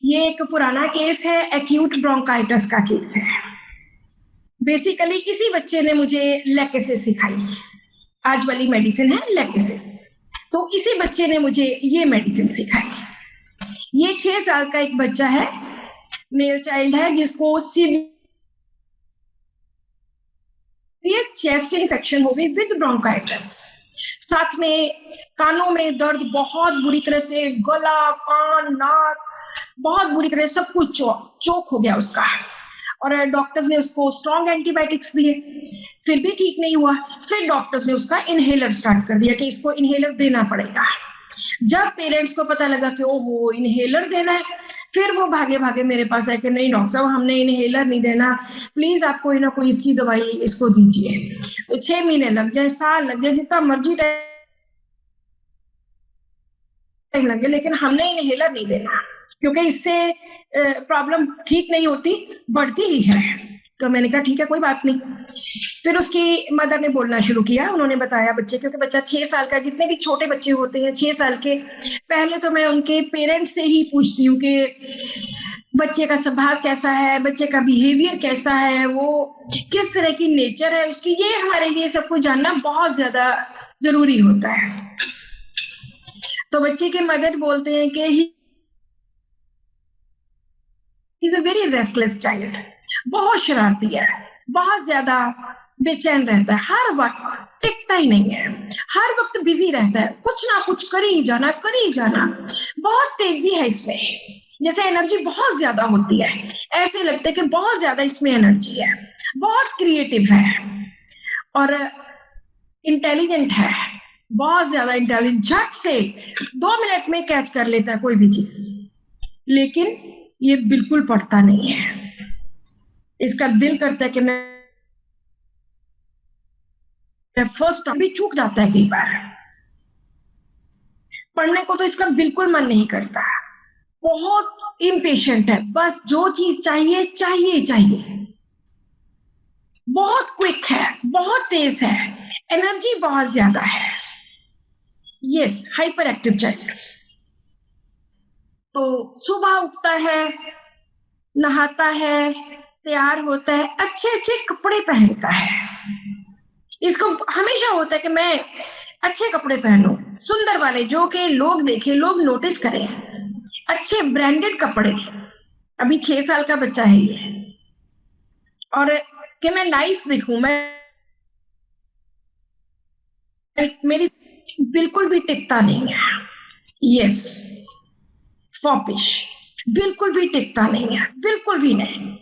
ये एक पुराना केस है, एक्यूट ब्रोंकाइटिस का केस है। बेसिकली इसी बच्चे ने मुझे लैकेसिस सिखाई। आज वाली मेडिसिन है लैकेसिस, तो इसी बच्चे ने मुझे ये मेडिसिन सिखाई। ये 6 साल का एक बच्चा है, मेल चाइल्ड है, जिसको सीवियर चेस्ट इन्फेक्शन हो गई विद ब्रोंकाइटिस। साथ में कानों में दर्द बहुत बुरी तरह से, गला, कान, नाक, बहुत बुरी तरह सब कुछ चोक हो गया उसका। और डॉक्टर्स ने उसको स्ट्रॉन्ग एंटीबायोटिक्स दिए, फिर भी ठीक नहीं हुआ। फिर डॉक्टर्स ने उसका इनहेलर स्टार्ट कर दिया कि इसको इनहेलर देना पड़ेगा। जब पेरेंट्स को पता लगा कि ओहो इनहेलर देना है, फिर वो भागे भागे मेरे पास आए कि नहीं डॉक्टर साहब, हमने इनहेलर नहीं देना, प्लीज आप कोई ना कोई इसकी दवाई इसको दीजिए। तो 6 महीने लग जाए, साल लग जाए, जितना मर्जी टाइम लगे, लेकिन हमने इनहेलर नहीं देना, क्योंकि इससे प्रॉब्लम ठीक नहीं होती, बढ़ती ही है। तो मैंने कहा ठीक है, कोई बात नहीं। फिर उसकी मदर ने बोलना शुरू किया, उन्होंने बताया बच्चे, क्योंकि बच्चा 6 साल का, जितने भी छोटे बच्चे होते हैं 6 साल के, पहले तो मैं उनके पेरेंट्स से ही पूछती हूँ कि बच्चे का स्वभाव कैसा है, बच्चे का बिहेवियर कैसा है, वो किस तरह की नेचर है उसकी। ये हमारे लिए सब कुछ जानना बहुत ज्यादा जरूरी होता है। तो बच्चे के मदर बोलते हैं कि he is a very restless child, बहुत शरारती है, बहुत ज्यादा बेचैन रहता है, हर वक्त टिकता ही नहीं है, हर वक्त बिजी रहता है, कुछ ना कुछ कर ही जाना, बहुत तेजी है इसमें, जैसे एनर्जी बहुत ज्यादा होती है, ऐसे लगता है कि बहुत ज्यादा इसमें एनर्जी है, बहुत क्रिएटिव है और इंटेलिजेंट है, बहुत ज्यादा इंटेलिजेंट, झट से 2 मिनट में कैच कर लेता है कोई भी चीज। लेकिन ये बिल्कुल पढ़ता नहीं है। इसका दिल करता है कि मैं फर्स्ट भी चूक जाता है, कई बार पढ़ने को तो इसका बिल्कुल मन नहीं करता, बहुत इम्पेशेंट है, बस जो चीज चाहिए चाहिए चाहिए, बहुत क्विक है, बहुत तेज है, एनर्जी बहुत ज्यादा है। Yes, hyper active child. तो सुबह उठता है, नहाता है, तैयार होता है, अच्छे अच्छे कपड़े पहनता है, इसको हमेशा होता है कि मैं अच्छे कपड़े पहनूं, सुंदर वाले, जो कि लोग देखें, लोग नोटिस करें, अच्छे ब्रांडेड कपड़े। अभी 6 साल का बच्चा है ये, और कि मैं नाइस दिखूं, मैं मेरी बिल्कुल भी टिकता नहीं है। यस, फॉपिश, बिल्कुल भी टिकता नहीं है, बिल्कुल भी नहीं।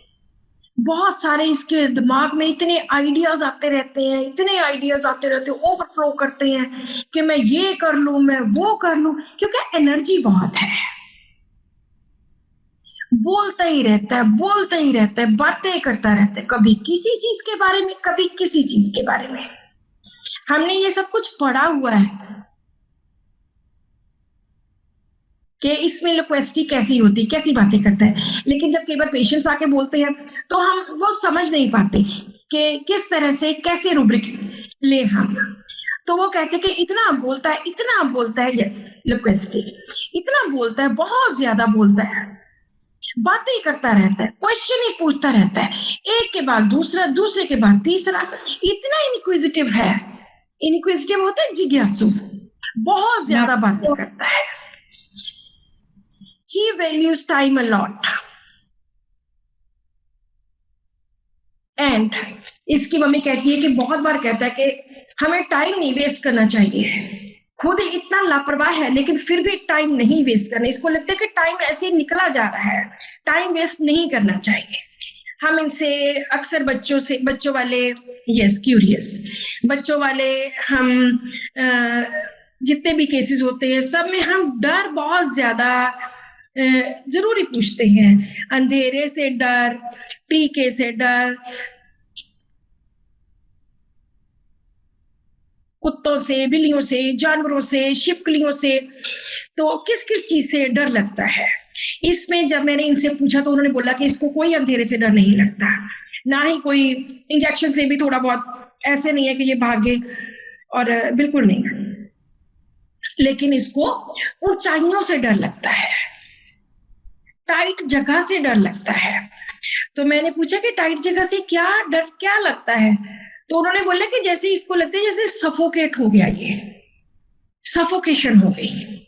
बहुत सारे इसके दिमाग में इतने आइडियाज आते रहते हैं, इतने आइडियाज आते रहते हैं, ओवरफ्लो करते हैं कि मैं ये कर लूं, मैं वो कर लूं, क्योंकि एनर्जी बहुत है। बोलता ही रहता है, बोलता ही रहता है, बातें करता रहता है, कभी किसी चीज के बारे में, कभी किसी चीज के बारे में। हमने ये सब कुछ पढ़ा हुआ है कि इसमें लोक्वेस्टी कैसी होती, कैसी बातें करता है, लेकिन जब कई बार पेशेंट्स आके बोलते हैं तो हम वो समझ नहीं पाते कि किस तरह से, कैसे रूब्रिक ले हम। तो वो कहते कि इतना बोलता है, इतना बोलता है, यस लोक्वेस्टी, इतना बोलता है, बहुत ज्यादा बोलता है, बातें ही करता रहता है, क्वेश्चन ही पूछता रहता है, एक के बाद दूसरा, दूसरे के बाद तीसरा, इतना इनक्विजिटिव है। इनक्विजिटिव होता है जिज्ञासु, बहुत ज्यादा बातें करता है। He values time a lot. And इसकी मम्मी कहती है कि बहुत बार कहता है कि हमें टाइम नहीं वेस्ट करना चाहिए, खुद इतना लापरवाह है लेकिन फिर भी टाइम नहीं वेस्ट करना। इसको लगता है कि टाइम ऐसे निकला जा रहा है, टाइम वेस्ट नहीं करना चाहिए। हम इनसे अक्सर बच्चों वाले, यस क्यूरियस बच्चों वाले, हम जितने भी केसेस होते हैं सब में हम डर बहुत ज्यादा जरूरी पूछते हैं। अंधेरे से डर, टीके से डर, कुत्तों से, बिल्लियों से, जानवरों से, छिपकलियों से, तो किस किस चीज से डर लगता है। इसमें जब मैंने इनसे पूछा तो उन्होंने बोला कि इसको कोई अंधेरे से डर नहीं लगता, ना ही कोई इंजेक्शन से भी थोड़ा बहुत, ऐसे नहीं है कि ये भागे, और बिल्कुल नहीं, लेकिन इसको ऊंचाइयों से डर लगता है। टाइट जगह से डर लगता है। तो मैंने पूछा कि टाइट जगह से क्या डर क्या लगता है? तो उन्होंने बोला कि जैसे इसको लगता है जैसे सफोकेट हो गया, ये सफोकेशन हो गई।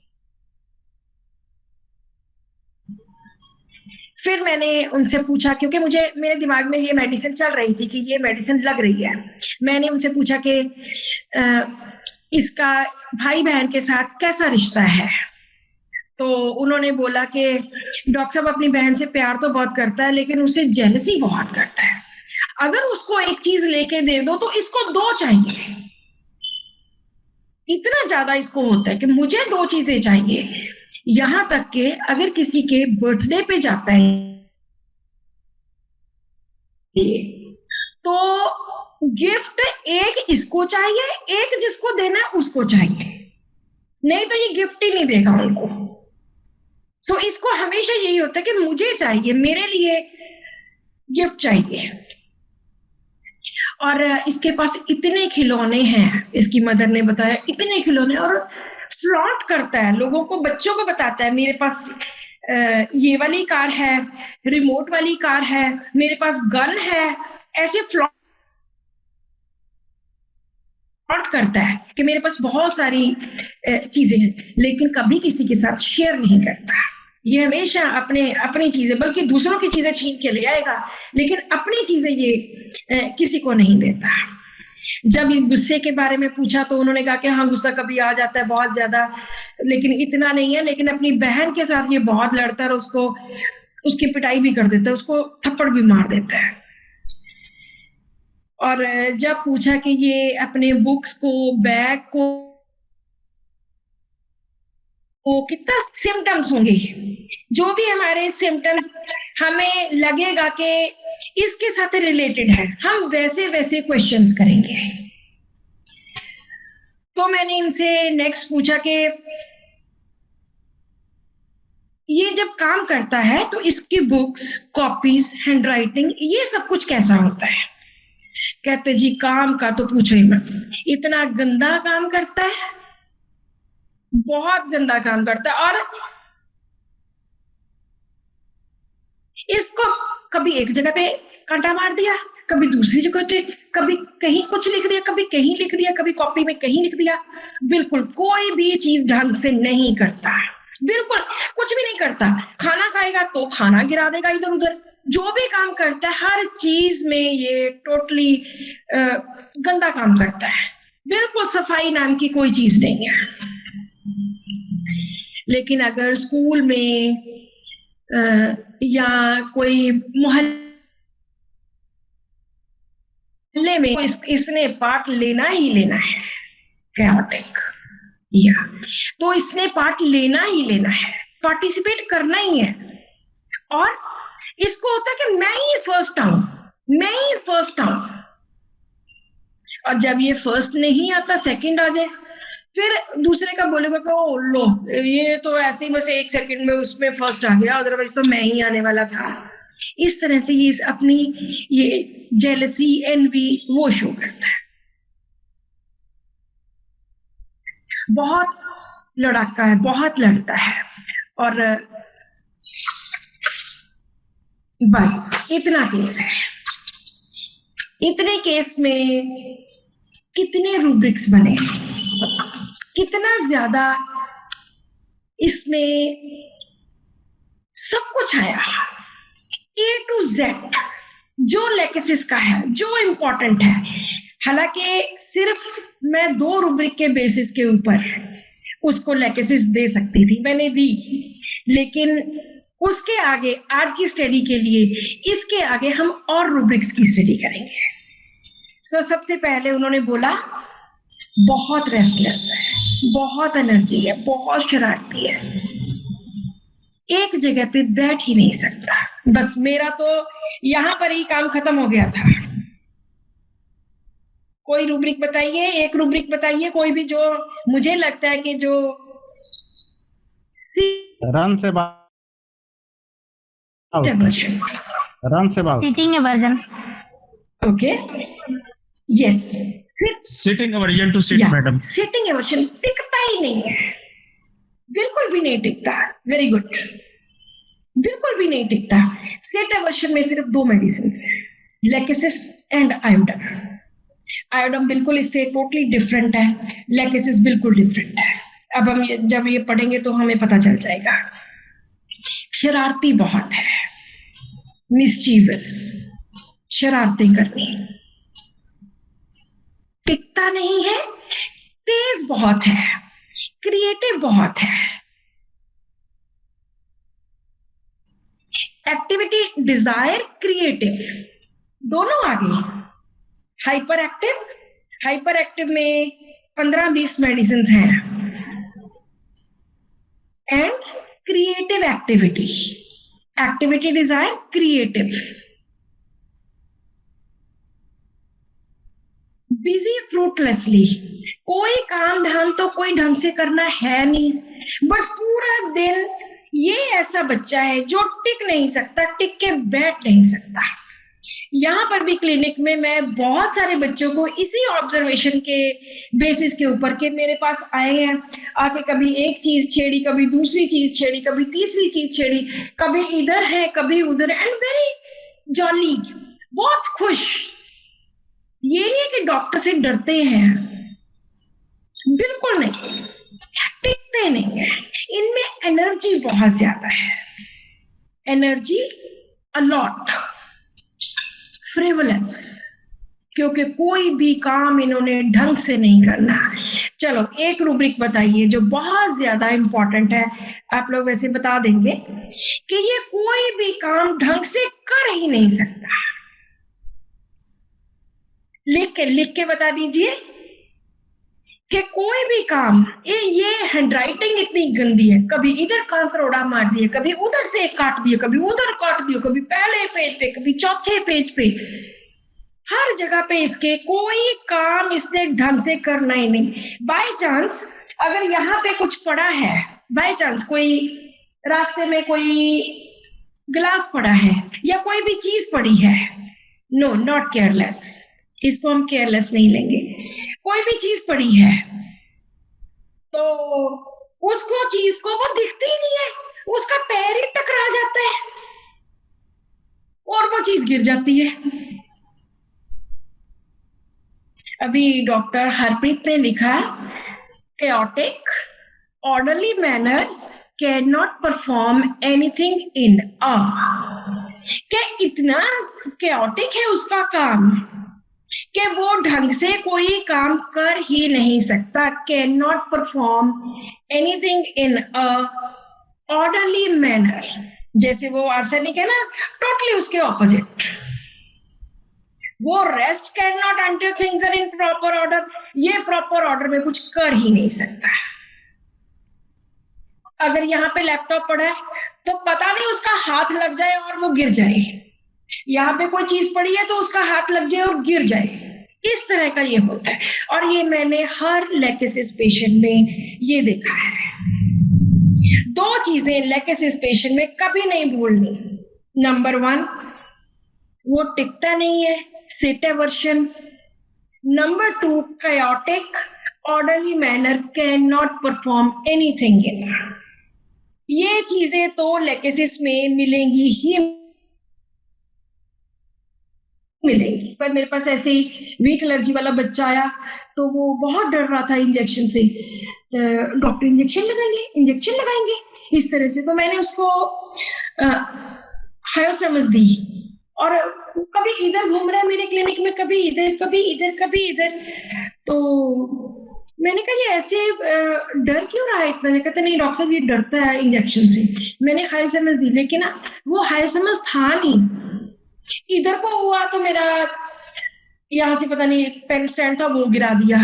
फिर मैंने उनसे पूछा, क्योंकि मुझे मेरे दिमाग में ये मेडिसिन चल रही थी कि ये मेडिसिन लग रही है। मैंने उनसे पूछा कि इसका भाई बहन के साथ कैसा रिश्ता है? तो उन्होंने बोला कि डॉक्टर साहब अपनी बहन से प्यार तो बहुत करता है, लेकिन उससे जेलसी बहुत करता है। अगर उसको एक चीज लेके दे दो तो इसको दो चाहिए। इतना ज्यादा इसको होता है कि मुझे दो चीजें चाहिए। यहां तक कि अगर किसी के बर्थडे पे जाता है तो गिफ्ट एक इसको चाहिए, एक जिसको देना है उसको चाहिए, नहीं तो ये गिफ्ट ही नहीं देगा उनको। सो इसको हमेशा यही होता है कि मुझे चाहिए, मेरे लिए गिफ्ट चाहिए। और इसके पास इतने खिलौने हैं, इसकी मदर ने बताया इतने खिलौने, और फ्लॉन्ट करता है, लोगों को, बच्चों को बताता है मेरे पास ये वाली कार है, रिमोट वाली कार है, मेरे पास गन है। ऐसे फ्लॉन्ट करता है कि मेरे पास बहुत सारी चीजें हैं, लेकिन कभी किसी के साथ शेयर नहीं करता। ये हमेशा अपनी चीजें, बल्कि दूसरों की चीजें छीन के ले आएगा, लेकिन अपनी चीजें ये किसी को नहीं देता। जब ये गुस्से के बारे में पूछा तो उन्होंने कहा कि हाँ, गुस्सा कभी आ जाता है बहुत ज्यादा, लेकिन इतना नहीं है। लेकिन अपनी बहन के साथ ये बहुत लड़ता है और उसकी पिटाई भी कर देता है, उसको थप्पड़ भी मार देता है। और जब पूछा कि ये अपने बुक्स को, बैग को कितना सिम्टम्स होंगे, जो भी हमारे सिम्टम्स हमें लगेगा कि इसके साथ रिलेटेड है, हम वैसे वैसे क्वेश्चंस करेंगे। तो मैंने इनसे नेक्स्ट पूछा कि ये जब काम करता है तो इसकी बुक्स, कॉपीज, हैंडराइटिंग, ये सब कुछ कैसा होता है? कहते जी काम का तो पूछो ही मत, इतना गंदा काम करता है, बहुत गंदा काम करता है। और इसको कभी एक जगह पे कांटा मार दिया, कभी दूसरी जगह पे, कभी कहीं कुछ लिख दिया, कभी कहीं लिख दिया, कभी कॉपी में कहीं लिख दिया। बिल्कुल कोई भी चीज ढंग से नहीं करता, बिल्कुल कुछ भी नहीं करता। खाना खाएगा तो खाना गिरा देगा इधर उधर। जो भी काम करता है हर चीज में ये टोटली गंदा काम करता है। बिल्कुल सफाई नाम की कोई चीज नहीं है। लेकिन अगर स्कूल में या कोई मोहल्ले में इसने पार्ट लेना ही लेना है, कैओटिक, या तो इसने पार्ट लेना ही लेना है, पार्टिसिपेट करना ही है। और इसको होता है कि मैं ही फर्स्ट आऊं, मैं ही फर्स्ट आऊं। और जब ये फर्स्ट नहीं आता, सेकंड आ जाए, फिर दूसरे का बोलेगा कि ओ लो, ये तो ऐसे ही बस एक सेकंड में उसमें फर्स्ट आ गया, अदरवाइज तो मैं ही आने वाला था। इस तरह से ये अपनी ये जेलसी, एनवी वो शो करता है। बहुत लड़ाका है, बहुत लड़ता है। और बस इतना केस है। इतने केस में कितने रूब्रिक्स बने, कितना ज्यादा इसमें सब कुछ आया, A to Z, जो लेक्सिस का है, जो इंपॉर्टेंट है। हालांकि सिर्फ मैं 2 रूब्रिक के बेसिस के ऊपर उसको लेक्सिस दे सकती थी, मैंने दी, लेकिन उसके आगे आज की स्टडी के लिए इसके आगे हम और रूब्रिक्स की स्टडी करेंगे। सो सबसे पहले उन्होंने बोला बहुत रेस्टलेस है, बहुत एनर्जी है, बहुत शरारती है, एक जगह पे बैठ ही नहीं सकता। बस मेरा तो यहां पर ही काम खत्म हो गया था। कोई रूब्रिक बताइए, एक रूब्रिक बताइए कोई भी, जो मुझे लगता है कि जो रन से sitting aversion. Okay, yes, sitting aversion to sit madam. Sitting aversion टिकता ही नहीं है, बिल्कुल भी नहीं टिकता। वेरी गुड, बिल्कुल भी नहीं टिकता। सेट एवर्शन में सिर्फ 2 मेडिसिन है, लेकेसिस एंड आयोडम। आयोडम बिल्कुल इससे टोटली डिफरेंट है, लेकेसिस बिल्कुल डिफरेंट है। अब हम जब ये पढ़ेंगे तो हमें पता चल जाएगा। शरारती बहुत है, मिस्चीवस, शरारतें करनी, टिकता नहीं है, तेज बहुत है, क्रिएटिव बहुत है, एक्टिविटी डिजायर क्रिएटिव दोनों आ गई। हाइपर एक्टिव, हाइपर एक्टिव में 15-20 मेडिसिन हैं। And creative activity, activity desire creative. Busy fruitlessly, कोई काम धाम तो कोई ढंग से करना है नहीं, बट पूरा दिन ये ऐसा बच्चा है जो टिक नहीं सकता, टिक के बैठ नहीं सकता। यहां पर भी क्लिनिक में मैं बहुत सारे बच्चों को इसी ऑब्जर्वेशन के बेसिस के ऊपर के मेरे पास आए हैं, आके कभी एक चीज छेड़ी, कभी दूसरी चीज छेड़ी, कभी तीसरी चीज छेड़ी, कभी इधर है कभी उधर, एंड वेरी जॉली, बहुत खुश। ये नहीं है कि डॉक्टर से डरते हैं, बिल्कुल नहीं, टिकते नहीं है। इनमें एनर्जी बहुत ज्यादा है, एनर्जी अलॉट, फ्रिवलस, क्योंकि कोई भी काम इन्होंने ढंग से नहीं करना। चलो एक रूब्रिक बताइए जो बहुत ज्यादा इंपॉर्टेंट है, आप लोग वैसे बता देंगे कि ये कोई भी काम ढंग से कर ही नहीं सकता। लिख के बता दीजिए कि कोई भी काम, ये हैंडराइटिंग इतनी गंदी है, कभी इधर करोड़ा मार दिए, कभी उधर से काट दिए, कभी उधर काट दिए, कभी पहले पेज पे, कभी चौथे पेज पे, हर जगह पे इसके कोई काम इसने ढंग से करना ही नहीं। बाय चांस अगर यहाँ पे कुछ पड़ा है, बाय चांस कोई रास्ते में कोई गिलास पड़ा है या कोई भी चीज पड़ी है, नो नॉट केयरलेस, इसको हम केयरलेस नहीं लेंगे। कोई भी चीज पड़ी है तो उसको चीज को वो दिखती ही नहीं है, उसका पैर ही टकरा जाता है और वो चीज गिर जाती है। अभी डॉक्टर हरप्रीत ने लिखा, chaotic orderly manner cannot perform anything in a, क्या इतना chaotic है उसका काम कि वो ढंग से कोई काम कर ही नहीं सकता। Can not perform anything in a orderly manner, जैसे वो आर्सेनिक है ना, टोटली उसके ऑपोजिट। वो rest can not until things are in proper order, ये प्रॉपर ऑर्डर में कुछ कर ही नहीं सकता। अगर यहाँ पे लैपटॉप पड़ा है तो पता नहीं उसका हाथ लग जाए और वो गिर जाए, यहाँ पे कोई चीज पड़ी है तो उसका हाथ लग जाए और गिर जाए, इस तरह का ये होता है। और ये मैंने हर लेकेसिस पेशेंट में ये देखा है। 2 चीजें लेकेसिस पेशेंट में कभी नहीं भूलनी। नंबर 1, वो टिकता नहीं है, sit aversion. Number 2, chaotic orderly manner cannot perform anything in। ये चीजें तो लेकेसिस में मिलेंगी ही मिलेंगी। पर मेरे पास ऐसे ही वीट एलर्जी वाला बच्चा आया तो वो बहुत डर रहा था इंजेक्शन से, डॉक्टर इंजेक्शन लगाएंगे इस तरह से। तो मैंने उसको हायोसेमस दी, और कभी इधर घूम रहा है मेरे क्लिनिक में, कभी इधर कभी इधर कभी इधर। तो मैंने कहा ये ऐसे डर क्यों रहा है इतना? कहते नहीं डॉक्टर साहब ये डरता है इंजेक्शन से। मैंने हायोसेमस दी, लेकिन वो हायोसेमस था नहीं, इधर को हुआ तो मेरा यहां से पता नहीं पेन स्टैंड था वो गिरा दिया।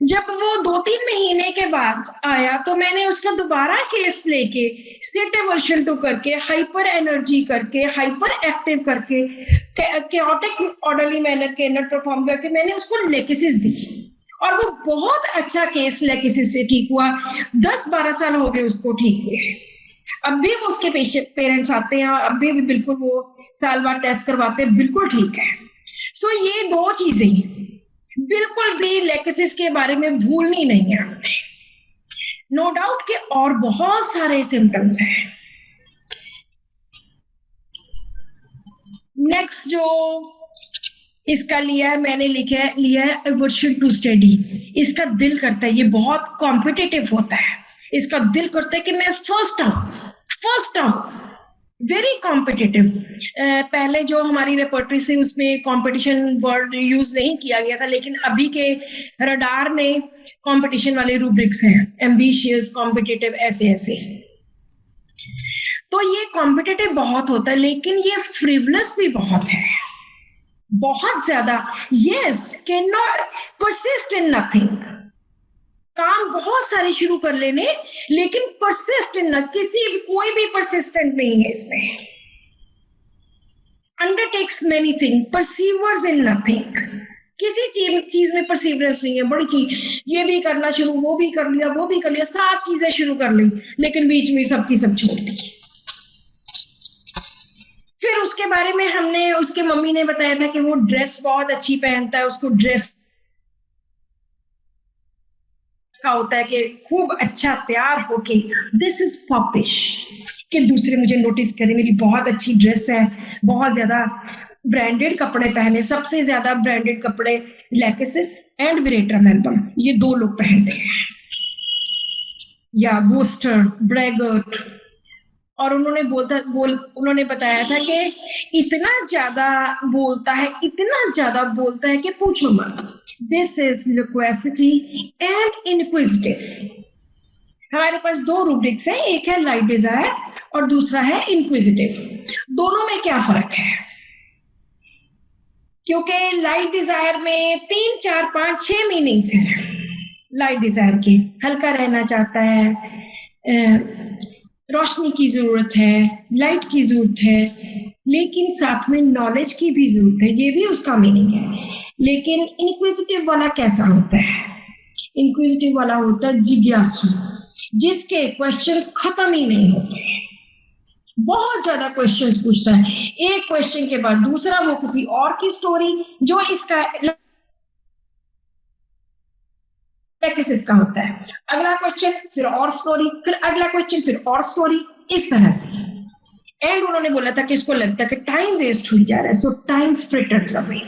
जब वो 2-3 महीने के बाद आया तो मैंने उसका दोबारा केस लेके सिट एवर्शन 2 करके, हाइपर एनर्जी करके, हाइपर एक्टिव करके, chaotic ऑर्डरली मैनर के नॉट परफॉर्म करके मैंने उसको लेकेसिस दी, और वो बहुत अच्छा केस लेकेसिस से ठीक हुआ। 10-12 साल हो गए उसको ठीक हुए। अब भी वो उसके पेरेंट्स आते हैं और अब भी बिल्कुल वो साल बाद टेस्ट करवाते हैं, बिल्कुल ठीक है। सो ये 2 चीजें बिल्कुल भी लेकेसिस के बारे में भूलनी नहीं है हमने। नो डाउट कि और बहुत सारे सिम्टम्स हैं, नेक्स्ट जो इसका लिया है, मैंने लिया है एवर्शन टू स्टडी। इसका दिल करता है, ये बहुत कॉम्पिटिटिव होता है, इसका दिल करता है कि मैं फर्स्ट आऊं, वेरी कॉम्पिटिटिव। पहले जो हमारी रेपर्टरी से उसमें कंपटीशन वर्ड यूज नहीं किया गया था, लेकिन अभी के रडार में कंपटीशन वाले रूब्रिक्स हैं, एम्बिशियस, कॉम्पिटिटिव, ऐसे। तो ये कॉम्पिटिटिव बहुत होता है, लेकिन ये फ्रिवलस भी बहुत है, बहुत ज्यादा। Yes, can not persist in nothing, काम बहुत सारे शुरू कर लेने, लेकिन परसिस्ट इन न, कोई भी परसिस्टेंट नहीं है इसमें। Undertakes many thing, perseveres in nothing, किसी चीज में परसिवरेंस नहीं है। बड़ी चीज, ये भी करना शुरू, वो भी कर लिया, वो भी कर लिया, 7 चीजें शुरू कर ली, लेकिन बीच में सबकी सब छोड़ दी। फिर उसके बारे में हमने, उसके मम्मी ने बताया था कि वो ड्रेस बहुत अच्छी पहनता है, उसको ड्रेस का होता है कि खूब अच्छा तैयार होके, दिस इज फॉपिश, कि दूसरे मुझे नोटिस करें, मेरी बहुत अच्छी ड्रेस है, बहुत ज्यादा ब्रांडेड कपड़े पहने, सबसे ज्यादा ब्रांडेड कपड़े लैकेसिस एंड विरेट्रम एल्बम, ये 2 लोग पहनते हैं, या बूस्टर, ब्रैगर्ट। और उन्होंने बताया था कि इतना ज्यादा बोलता है कि पूछो मत। This is loquacity and inquisitive। हमारे पास 2 रूब्रिक्स हैं, एक है लाइट डिजायर और दूसरा है इंक्विजिटिव। दोनों में क्या फर्क है? क्योंकि लाइट डिजायर में 3, 4, 5, 6 मीनिंग्स हैं। लाइट डिजायर के हल्का रहना चाहता है, रोशनी की जरूरत है, लाइट की जरूरत है, लेकिन साथ में नॉलेज की भी जरूरत है, ये भी उसका मीनिंग है। लेकिन इंक्विजिटिव वाला कैसा होता है? इंक्विजिटिव वाला होता है जिज्ञासु, जिसके क्वेश्चंस खत्म ही नहीं होते, बहुत ज्यादा क्वेश्चंस पूछता है, एक क्वेश्चन के बाद दूसरा, वो किसी और की स्टोरी जो इसका किसका होता है, अगला क्वेश्चन फिर और स्टोरी, फिर अगला क्वेश्चन फिर और स्टोरी, इस तरह से। एंड उन्होंने बोला था कि इसको लगता है कि टाइम वेस्ट हो जा रहा है, सो time fritters away,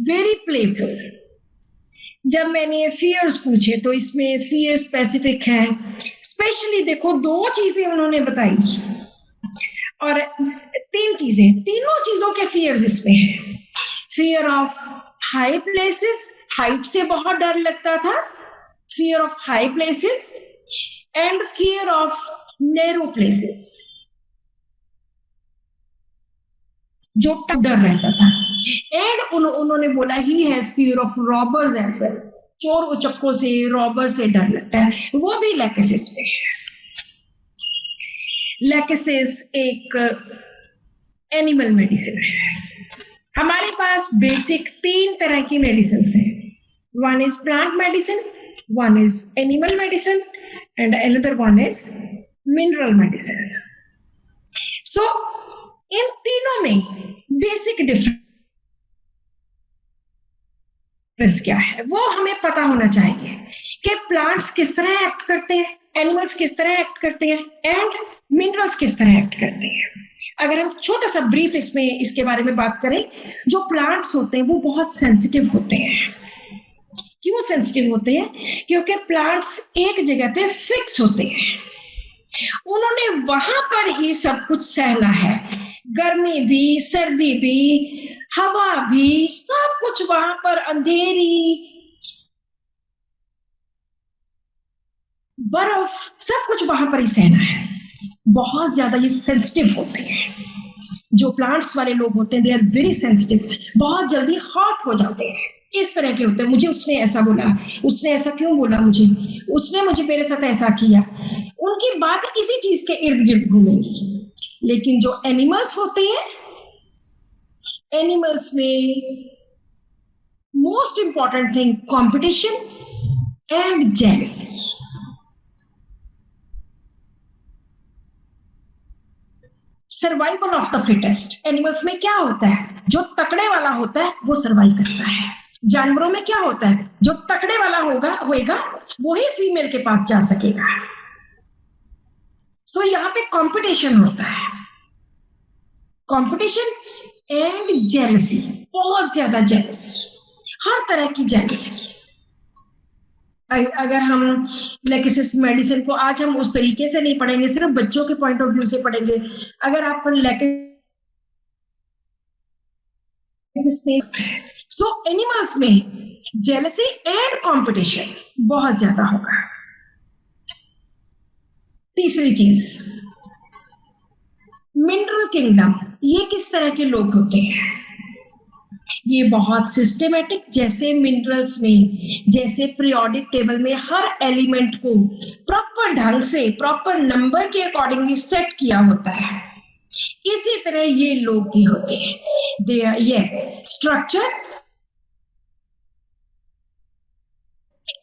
very playful. जब मैंने फियर्स पूछे तो इसमें फियर स्पेसिफिक है, स्पेशली देखो 2 चीजें उन्होंने बताई और 3 चीजें, तीनों चीजों के फियर्स इसमें हैं। Fear of high places, height से बहुत डर लगता था, fear of high places and fear of narrow places, जो डर रहता था। एंड उन्होंने बोला he has fear of robbers as well, चोर उचक्कों से, रॉबर से डर लगता है, वो भी लैकेसिस पे है। लैकेसिस एक एनिमल मेडिसिन है। हमारे पास बेसिक 3 तरह की मेडिसिन है, one is plant medicine, one is animal medicine and another one is mineral medicine. So इन तीनों में बेसिक डिफरेंस क्या है वो हमें पता होना चाहिए कि प्लांट्स किस तरह एक्ट करते हैं, एनिमल्स किस तरह एक्ट करते हैं एंड मिनरल्स किस तरह एक्ट करते हैं। अगर हम छोटा सा ब्रीफ इसमें इसके बारे में बात करें, जो प्लांट्स होते हैं वो बहुत सेंसिटिव होते हैं। क्यों सेंसिटिव होते हैं? क्योंकि प्लांट्स एक जगह पे फिक्स होते हैं, उन्होंने वहां पर ही सब कुछ सहना है, गर्मी भी, सर्दी भी, हवा भी, सब कुछ वहां पर, अंधेरी, बर्फ, सब कुछ वहां पर ही सहना है। बहुत ज्यादा ये सेंसिटिव होते हैं। जो प्लांट्स वाले लोग होते हैं दे आर वेरी सेंसिटिव, बहुत जल्दी हॉट हो जाते हैं, इस तरह के होते हैं। मुझे उसने ऐसा बोला, उसने ऐसा क्यों बोला मुझे, उसने मुझे मेरे साथ ऐसा किया, उनकी बात इसी चीज के इर्द गिर्द घूमेंगी। लेकिन जो एनिमल्स होते हैं, एनिमल्स में most important thing competition and jealousy. Survival of the fittest. Animals में क्या होता है, जो तकड़े वाला होता है वो सर्वाइव करता है। जानवरों में क्या होता है, जो तकड़े वाला होएगा वही फीमेल के पास जा सकेगा। सो यहाँ पे कंपटीशन होता है, कंपटीशन एंड जेलसी, बहुत ज्यादा जेलसी, हर तरह की जेलसी। अगर हम लेकेसिस मेडिसिन को आज हम उस तरीके से नहीं पढ़ेंगे, सिर्फ बच्चों के पॉइंट ऑफ व्यू से पढ़ेंगे। अगर आप लेकेसिस सो एनिमल्स में जेलसी एंड कंपटीशन बहुत ज्यादा होगा। तीसरी चीज, मिनरल किंगडम, ये किस तरह के लोग होते हैं? ये बहुत सिस्टेमेटिक, जैसे मिनरल्स में, जैसे पीरियोडिक टेबल में हर एलिमेंट को प्रॉपर ढंग से, प्रॉपर नंबर के अकॉर्डिंगली सेट किया होता है, इसी तरह ये लोग भी होते हैं। दे आर ये स्ट्रक्चर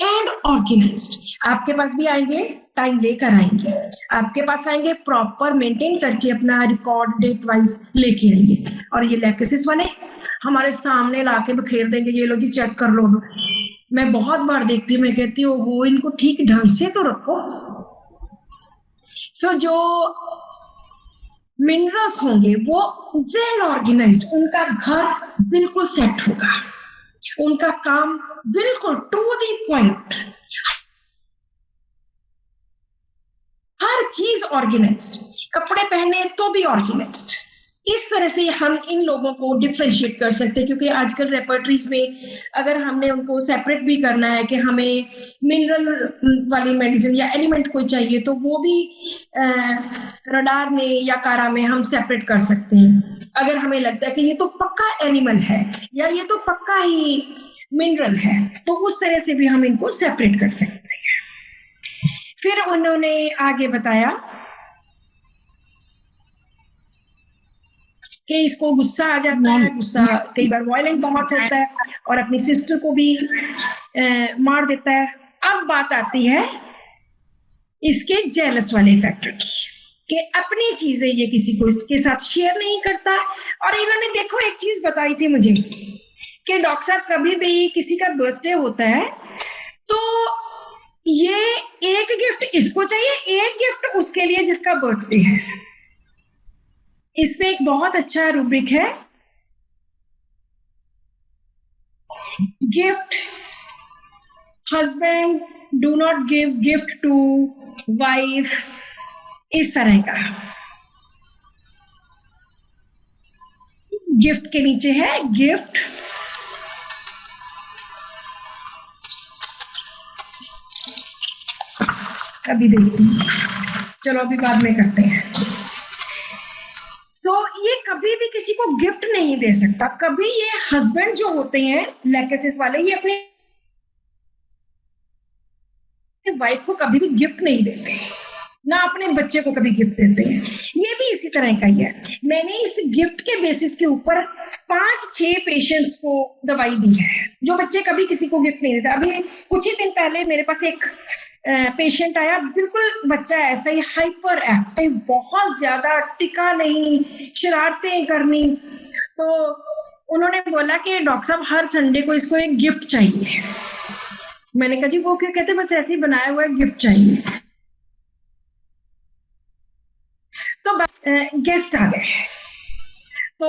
एंड ऑर्गेनाइज्ड। आपके पास भी आएंगे, टाइम लेकर आएंगे, आपके पास आएंगे, प्रॉपर मेंटेन करके अपना रिकॉर्ड डेट वाइज लेके आएंगे। और ये लेकेसिस वाले हमारे सामने लाके बखेर देंगे, ये लो जी चेक कर लो। मैं बहुत बार देखती हूँ, मैं कहती हूँ वो इनको ठीक ढंग से तो रखो। सो जो मिनरल्स होंगे वो वेल ऑर्गेनाइज्ड, उनका घर बिल्कुल सेट होगा, उनका काम बिल्कुल टू दी पॉइंट, हर चीज ऑर्गेनाइज्ड, कपड़े पहने तो भी ऑर्गेनाइज्ड। इस तरह से हम इन लोगों को डिफरेंशिएट कर सकते हैं, क्योंकि आजकल रेपर्टरीज में अगर हमने उनको सेपरेट भी करना है कि हमें मिनरल वाली मेडिसिन या एलिमेंट कोई चाहिए, तो वो भी रडार में या कारा में हम सेपरेट कर सकते हैं। अगर हमें लगता है कि ये तो पक्का एनिमल है या ये तो पक्का ही मिनरल है, तो उस तरह से भी हम इनको सेपरेट कर सकते हैं। फिर उन्होंने आगे बताया कि इसको गुस्सा आ जाता है, गुस्सा कई बार वायलेंट बहुत होता है और अपनी सिस्टर को भी मार देता है। अब बात आती है इसके जेलस वाले फैक्टर की, कि अपनी चीजें ये किसी को के साथ शेयर नहीं करता। और इन्होंने देखो एक चीज बताई थी मुझे कि डॉक्टर साहब कभी भी किसी का बर्थडे होता है तो ये एक गिफ्ट इसको चाहिए, एक गिफ्ट उसके लिए जिसका बर्थडे है। इसमें एक बहुत अच्छा रूब्रिक है, gift husband do not give gift to wife, इस तरह का। गिफ्ट के नीचे है गिफ्ट अभी देखते हैं, चलो अभी बाद में करते हैं। सो ये कभी भी किसी को गिफ्ट नहीं दे सकता। कभी ये हस्बैंड जो होते हैं लेकेसिस वाले, ये अपने वाइफ को कभी भी गिफ्ट नहीं देते, ना अपने बच्चे को कभी गिफ्ट देते हैं। ये भी इसी तरह का ही है। मैंने इस गिफ्ट के बेसिस के ऊपर 5-6 पेशेंट्स को दवाई दी है जो बच्चे कभी किसी को गिफ्ट नहीं देते। अभी कुछ ही दिन पहले मेरे पास एक पेशेंट आया, बिल्कुल बच्चा ऐसा ही हाइपर एक्टिव, बहुत ज्यादा टिका नहीं, शरारतें करनी। तो उन्होंने बोला कि डॉक्टर साहब हर संडे को इसको एक गिफ्ट चाहिए। मैंने कहा जी वो क्यों? कहते बस ऐसे ही बनाया हुआ है, गिफ्ट चाहिए। तो गेस्ट आ गए, तो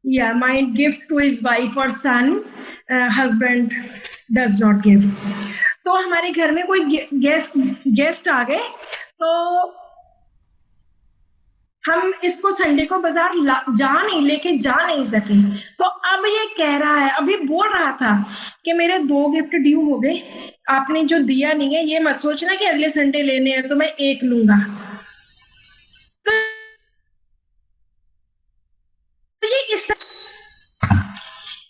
या my gift to his wife और son, husband does not give. तो हमारे घर में कोई गेस्ट आ गए, तो हम इसको संडे को बाजार लेके जा नहीं सके। तो अब ये कह रहा है, अभी बोल रहा था कि मेरे 2 गिफ्ट ड्यू हो गए, आपने जो दिया नहीं है, ये मत सोचना कि अगले संडे लेने हैं तो मैं एक लूंगा। तो ये इस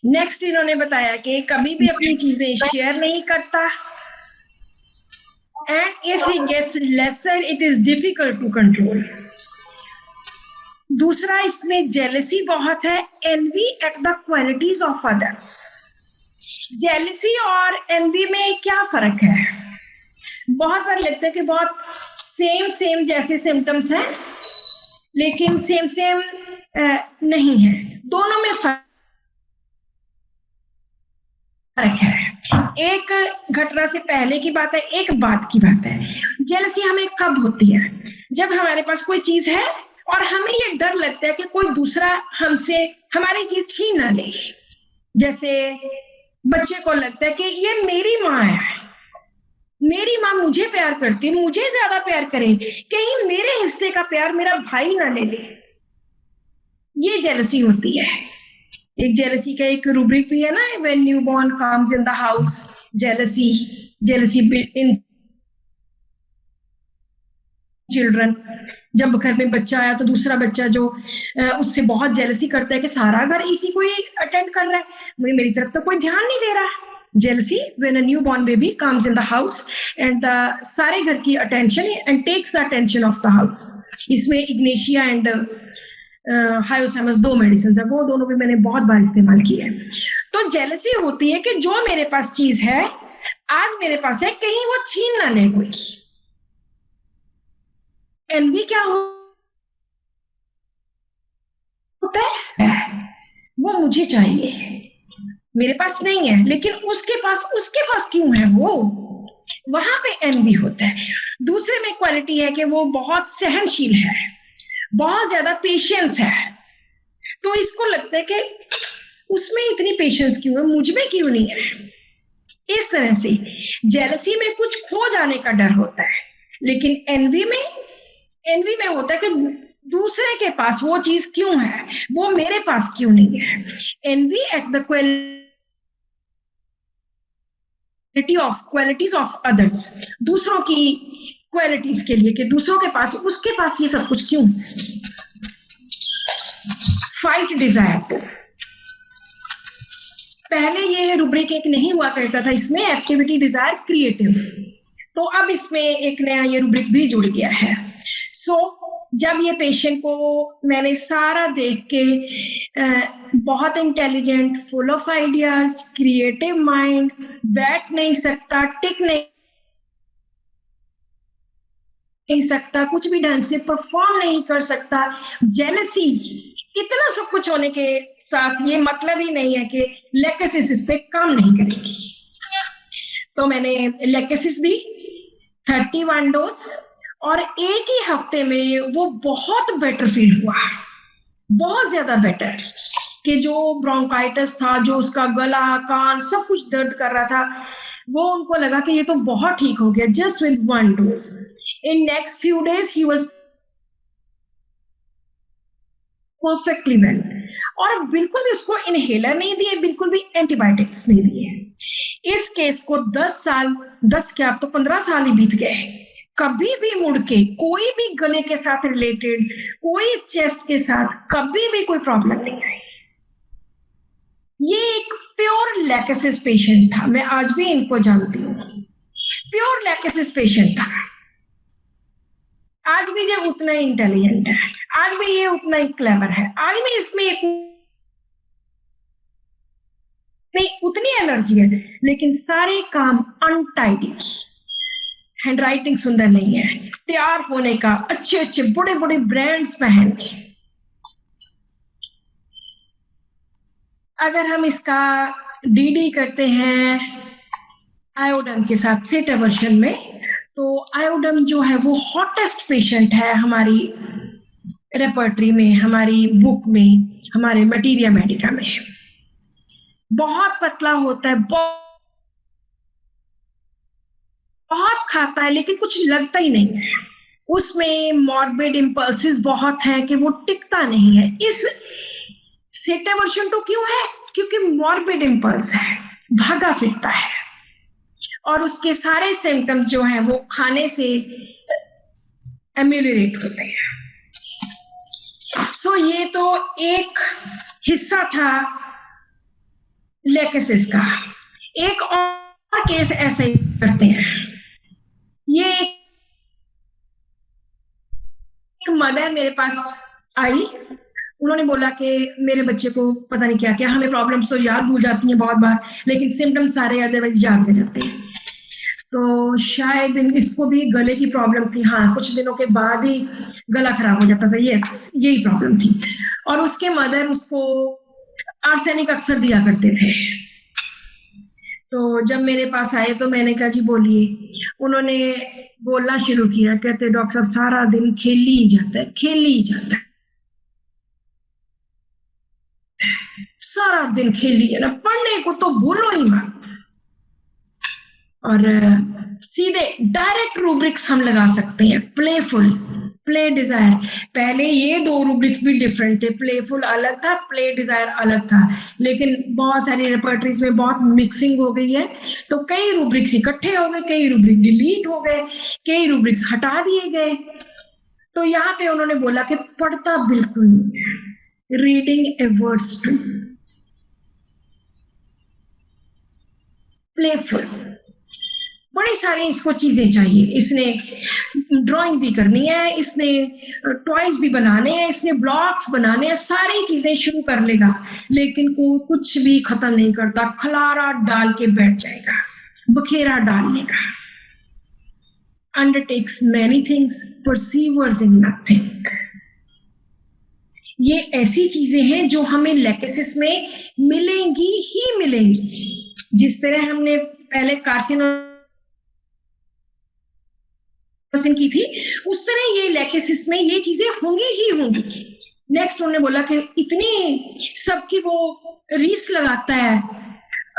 नेक्स्ट इन्होंने बताया कि कभी भी अपनी चीजें शेयर नहीं करता, and if he gets lesser it is difficult to control। दूसरा इसमें जेलसी बहुत है, envy at the qualities of others। Jealousy और envy में क्या फर्क है? बहुत बार लगता है कि बहुत सेम जैसे सिम्टम्स हैं, लेकिन सेम नहीं है, दोनों में फर्क है। एक घटना से पहले की बात है, एक बात की बात है। जेलसी हमें कब होती है? जब हमारे पास कोई चीज है और हमें ये डर लगता है कि कोई दूसरा हमसे हमारी चीज छीन ना ले। जैसे बच्चे को लगता है कि ये मेरी माँ है, मेरी माँ मुझे प्यार करती है, मुझे ज्यादा प्यार करे, कहीं मेरे हिस्से का प्यार मेरा भाई ना ले ले। ये जेलसी होती है। एक जेलसी का एक रूब्रिक भी है ना, when newborn comes in the house, jealousy in children. जब घर में बच्चा आया तो दूसरा बच्चा जो उससे बहुत जेलसी करता है कि सारा घर इसी को ही अटेंड कर रहा है, मेरी तरफ तो कोई ध्यान नहीं दे रहा। Jealousy when a newborn baby comes in the house and the सारे घर की attention and takes the attention of the house. इसमें इग्नेशिया एंड हायोसैमस 2 मेडिसिन है, वो दोनों भी मैंने बहुत बार इस्तेमाल किए हैं। तो जेलसी होती है कि जो मेरे पास चीज है, आज मेरे पास है, कहीं वो छीन ना ले कोई। एनवी क्या होता है? वो मुझे चाहिए, मेरे पास नहीं है, लेकिन उसके पास क्यों है वो, वहां पे एनवी होता है। दूसरे में क्वालिटी है कि वो बहुत सहनशील है, बहुत ज्यादा पेशेंस है। तो इसको लगता है कि उसमें इतनी पेशेंस क्यों है, मुझ में क्यों नहीं है। इस तरह से जेलसी में कुछ खो जाने का डर होता है, लेकिन एनवी में होता है कि दूसरे के पास वो चीज क्यों है, वो मेरे पास क्यों नहीं है। Envy at the qualities of others, दूसरों की क्वालिटीज के लिए कि दूसरों के पास, उसके पास ये सब कुछ क्यों। फाइट डिजायर को पहले ये रूब्रिक एक नहीं हुआ करता था, इसमें एक्टिविटी डिजायर क्रिएटिव, तो अब इसमें एक नया ये रूब्रिक भी जुड़ गया है। सो जब ये पेशेंट को मैंने सारा देख के बहुत intelligent, full of ideas, creative mind, बैठ नहीं सकता, टिक नहीं सकता, कुछ भी ढंग से परफॉर्म नहीं कर सकता, जेलसी, इतना सब कुछ होने के साथ ये मतलब ही नहीं है कि लेकेसिस इस पे काम नहीं करेगी। तो मैंने लेकेसिस दी 31 डोज और एक ही हफ्ते में वो बहुत बेटर फील हुआ, बहुत ज्यादा बेटर, कि जो ब्रोंकाइटिस था, जो उसका गला, कान, सब कुछ दर्द कर रहा था, वो उनको लगा कि ये तो बहुत ठीक हो गया just with 1 dose. In next few days he was perfectly well. और बिल्कुल भी उसको इनहेलर नहीं दिए, बिल्कुल भी एंटीबायोटिक्स नहीं दिए। इस केस को 10 साल, 10 क्या, अब तो 15 साल ही बीत गए, कभी भी मुड़ के कोई भी गले के साथ रिलेटेड, कोई चेस्ट के साथ कभी भी कोई प्रॉब्लम नहीं आई। ये एक प्योर लेकेसिस पेशेंट था, मैं आज भी इनको जानती हूँ, प्योर लेकेसिस पेशेंट था। आज भी ये उतना ही इंटेलिजेंट है, आज भी ये उतना ही क्लेवर है, आज भी इसमें उतनी एनर्जी है, लेकिन सारे काम अनटाइडी, हैंडराइटिंग सुंदर नहीं है, तैयार होने का, अच्छे अच्छे बड़े बड़े ब्रांड्स पहनने। अगर हम इसका डीडी करते हैं आयोडम के साथ सेट वर्जन में, तो आयोडम जो है वो हॉटेस्ट पेशेंट है हमारी रेपर्टरी में, हमारी बुक में, हमारे मटीरिया मेडिका में। बहुत पतला होता है, बहुत खाता है, लेकिन कुछ लगता ही नहीं है। उसमें मॉर्बिड इंपल्सिस बहुत है कि वो टिकता नहीं है। इस सेटा वर्जन 2 क्यों है? क्योंकि मॉर्बिड इंपल्स है, भागा फिरता है, और उसके सारे सिम्टम्स जो हैं वो खाने से एम्यूलेट होते हैं। सो ये तो एक हिस्सा था लेकेसिस का। एक और केस ऐसे ही करते हैं। ये एक मदर मेरे पास आई, उन्होंने बोला कि मेरे बच्चे को पता नहीं क्या क्या, हमें प्रॉब्लम्स तो याद भूल जाती हैं बहुत बार, लेकिन सिम्टम्स सारे अदरवाइज याद रह जाते हैं। तो शायद इसको भी गले की प्रॉब्लम थी, हाँ, कुछ दिनों के बाद ही गला खराब हो जाता था, यस, यही प्रॉब्लम थी। और उसके मदर उसको आर्सेनिक अक्सर दिया करते थे। तो जब मेरे पास आए तो मैंने कहा जी बोलिए। उन्होंने बोलना शुरू किया, कहते डॉक्टर साहब सारा दिन खेल ही जाता है, खेल ही जाता है, सारा दिन खेल ही जाता है, पढ़ने को तो बोलो ही मत। और सीधे डायरेक्ट रूब्रिक्स हम लगा सकते हैं, प्लेफुल, प्ले डिजायर। पहले ये दो रूब्रिक्स भी डिफरेंट थे, प्लेफुल अलग था, प्ले डिजायर अलग था, लेकिन बहुत सारी रेपर्टरीज में बहुत मिक्सिंग हो गई है, तो कई रूब्रिक्स इकट्ठे हो गए, कई रूब्रिक डिलीट हो गए, कई रूब्रिक्स हटा दिए गए। तो यहाँ पे उन्होंने बोला कि पढ़ता बिल्कुल नहीं है, रीडिंग ए वर्ड्स टू, प्लेफुल, बड़ी सारी इसको चीजें चाहिए। इसने ड्राइंग भी करनी है, इसने टॉयज भी बनाने हैं, इसने ब्लॉक्स बनाने हैं, सारी चीजें शुरू कर लेगा, लेकिन को कुछ भी खत्म नहीं करता, खलारा डाल के बैठ जाएगा, बखेरा डालने का। Undertakes many things, perseveres in nothing. ये ऐसी चीजें हैं जो हमें लेकेसिस में मिलेंगी ही मिलेंगी। जिस तरह हमने पहले कार्सिनोसिस की थी, उस तरह ये लेकेसिस में ये चीजें होंगी ही होंगी। नेक्स्ट उन्होंने बोला कि इतनी सबकी वो रीस लगाता है,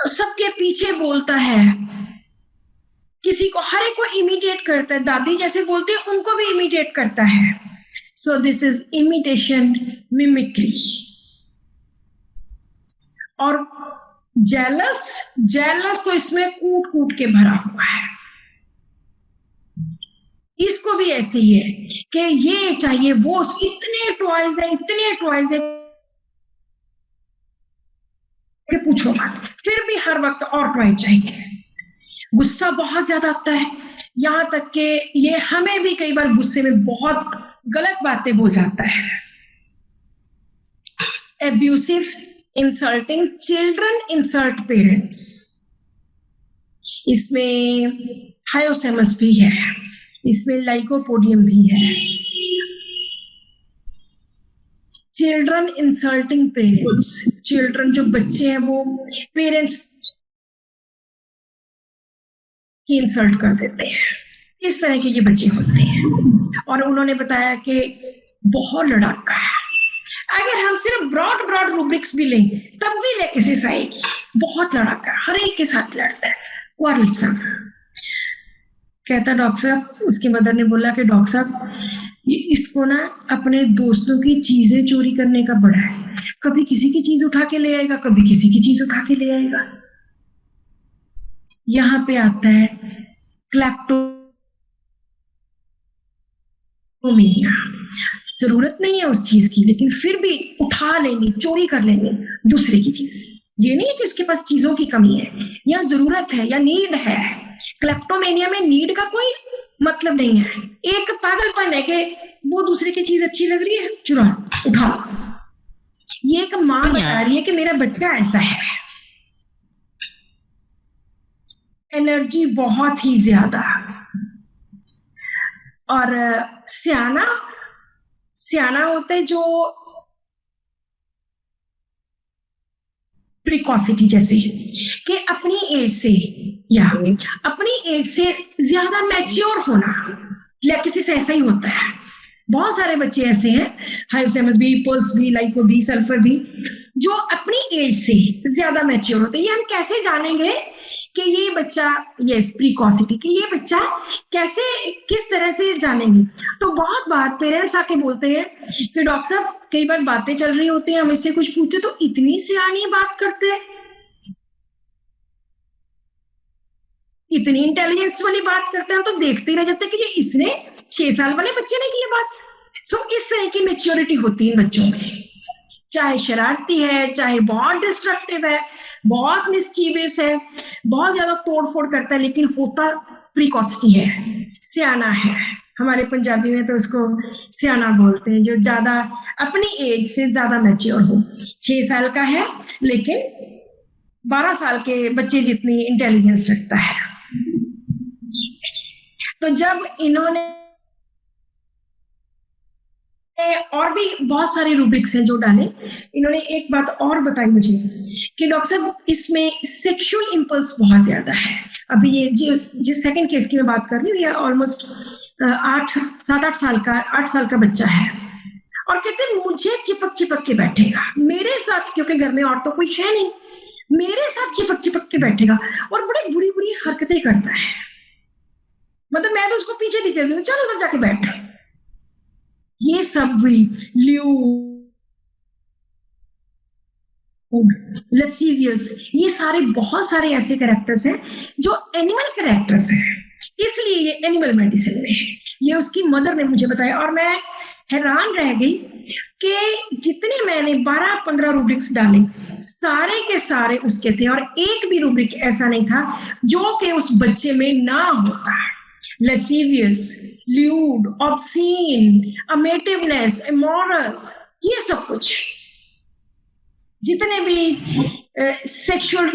सबके पीछे बोलता है, किसी को हर एक को इमिटेट करता है, दादी जैसे बोलती है उनको भी इमिटेट करता है। So this is imitation, mimicry. और जेलस तो इसमें कूट कूट के भरा हुआ है। इसको भी ऐसे ही है कि ये चाहिए, वो, इतने टॉयज है, इतने टॉयज है कि पूछो मत, फिर भी हर वक्त और टॉय चाहिए। गुस्सा बहुत ज्यादा आता है, यहां तक कि ये हमें भी कई बार गुस्से में बहुत गलत बातें बोल जाता है। Abusive, insulting, children insult parents, इसमें हायोसेमस भी है, इसमें लाइकोपोडियम भी है। चिल्ड्रन इंसल्टिंग पेरेंट्स, चिल्ड्रन जो बच्चे हैं वो पेरेंट्स की इंसल्ट कर देते हैं, इस तरह के ये बच्चे होते हैं। और उन्होंने बताया कि बहुत लड़ाका है, अगर हम सिर्फ ब्रॉड रूब्रिक्स भी लें तब भी लेकेसिस आएगी। बहुत लड़ाका है, हर एक के साथ लड़ता है, क्वारलसम। कहता डॉक्टर साहब, उसकी मदर ने बोला कि डॉक्टर साहब ये इसको ना अपने दोस्तों की चीजें चोरी करने का बड़ा है, कभी किसी की चीज उठा के ले आएगा, कभी किसी की चीज उठा के ले आएगा। यहां पे आता है क्लैप्टोमेनिया, जरूरत नहीं है उस चीज की, लेकिन फिर भी उठा लेनी, चोरी कर लेनी दूसरे की चीज। ये नहीं है कि उसके पास चीजों की कमी है, या जरूरत है, या नीड है। क्लेप्टोमेनिया में नीड का कोई मतलब नहीं है, एक पागलपन है कि वो दूसरे की चीज अच्छी लग रही है, चुरा उठा। ये एक माँ बता रही है कि मेरा बच्चा ऐसा है। एनर्जी बहुत ही ज्यादा। और सियाना होता है जो प्रिकॉसिटी, जैसे कि अपनी एज से या अपनी एज से ज्यादा मैच्योर होना। लेकेसिस ऐसा ही होता है, बहुत सारे बच्चे ऐसे हैं, हायोसेमस भी, पल्स भी, लाइको भी, सल्फर भी, जो अपनी एज से ज्यादा मैच्योर होते हैं। ये हम कैसे जानेंगे कि ये बच्चा, यस प्रिकॉसिटी, कि ये बच्चा कैसे, किस तरह से जानेंगे? तो बहुत बार पेरेंट्स आके बोलते हैं कि डॉक्टर साहब कई बार बातें चल रही होती हैं, हम इससे कुछ पूछते तो इतनी सियानी बात करते हैं, इतनी इंटेलिजेंस वाली बात करते हैं, हम तो देखते ही रह जाते हैं कि ये इसने 6 साल वाले बच्चे ने की ये बात। सो इस तरह की मेच्योरिटी होती है इन बच्चों में, चाहे शरारती है, चाहे बहुत डिस्ट्रक्टिव है, बहुत मिस्चीवियस है, बहुत ज्यादा तोड़फोड़ करता है, लेकिन होता प्रिकॉसिटी है, सियाना है। हमारे पंजाबी में तो उसको सियाना बोलते हैं, जो ज्यादा अपनी एज से ज्यादा मैच्योर हो। 6 साल का है लेकिन 12 साल के बच्चे जितनी इंटेलिजेंस रखता है। तो जब इन्होंने और भी बहुत सारे रूब्रिक्स हैं जो डाले। इन्होंने एक बात और बताई मुझे कि डॉक्टर साहब इसमें सेक्सुअल इम्पल्स बहुत ज्यादा है। अभी ये जिस सेकंड केस की मैं बात कर रही हूँ, ये ऑलमोस्ट 7-8 साल का बच्चा है और कहते हैं मुझे चिपक चिपक के बैठेगा मेरे साथ, क्योंकि घर में और तो कोई है नहीं, मेरे साथ चिपक चिपक के बैठेगा और बड़ी बुरी बुरी हरकतें करता है। मतलब मैं तो उसको पीछे निकल दूँ, चलो उधर जाके बैठ। ये सब भी लसीवियस, ये सारे बहुत सारे ऐसे कैरेक्टर्स हैं जो एनिमल कैरेक्टर्स हैं, इसलिए ये एनिमल मेडिसिन में है। ये उसकी मदर ने मुझे बताया और मैं हैरान रह गई कि जितने मैंने 12-15 रूब्रिक्स डाले सारे के सारे उसके थे और एक भी रूब्रिक ऐसा नहीं था जो कि उस बच्चे में ना होता। लसीवियस, ल्यूड, ऑब्सीन, अमेटिवनेस, इमोरस, ये सब कुछ जितने भी सेक्सुअल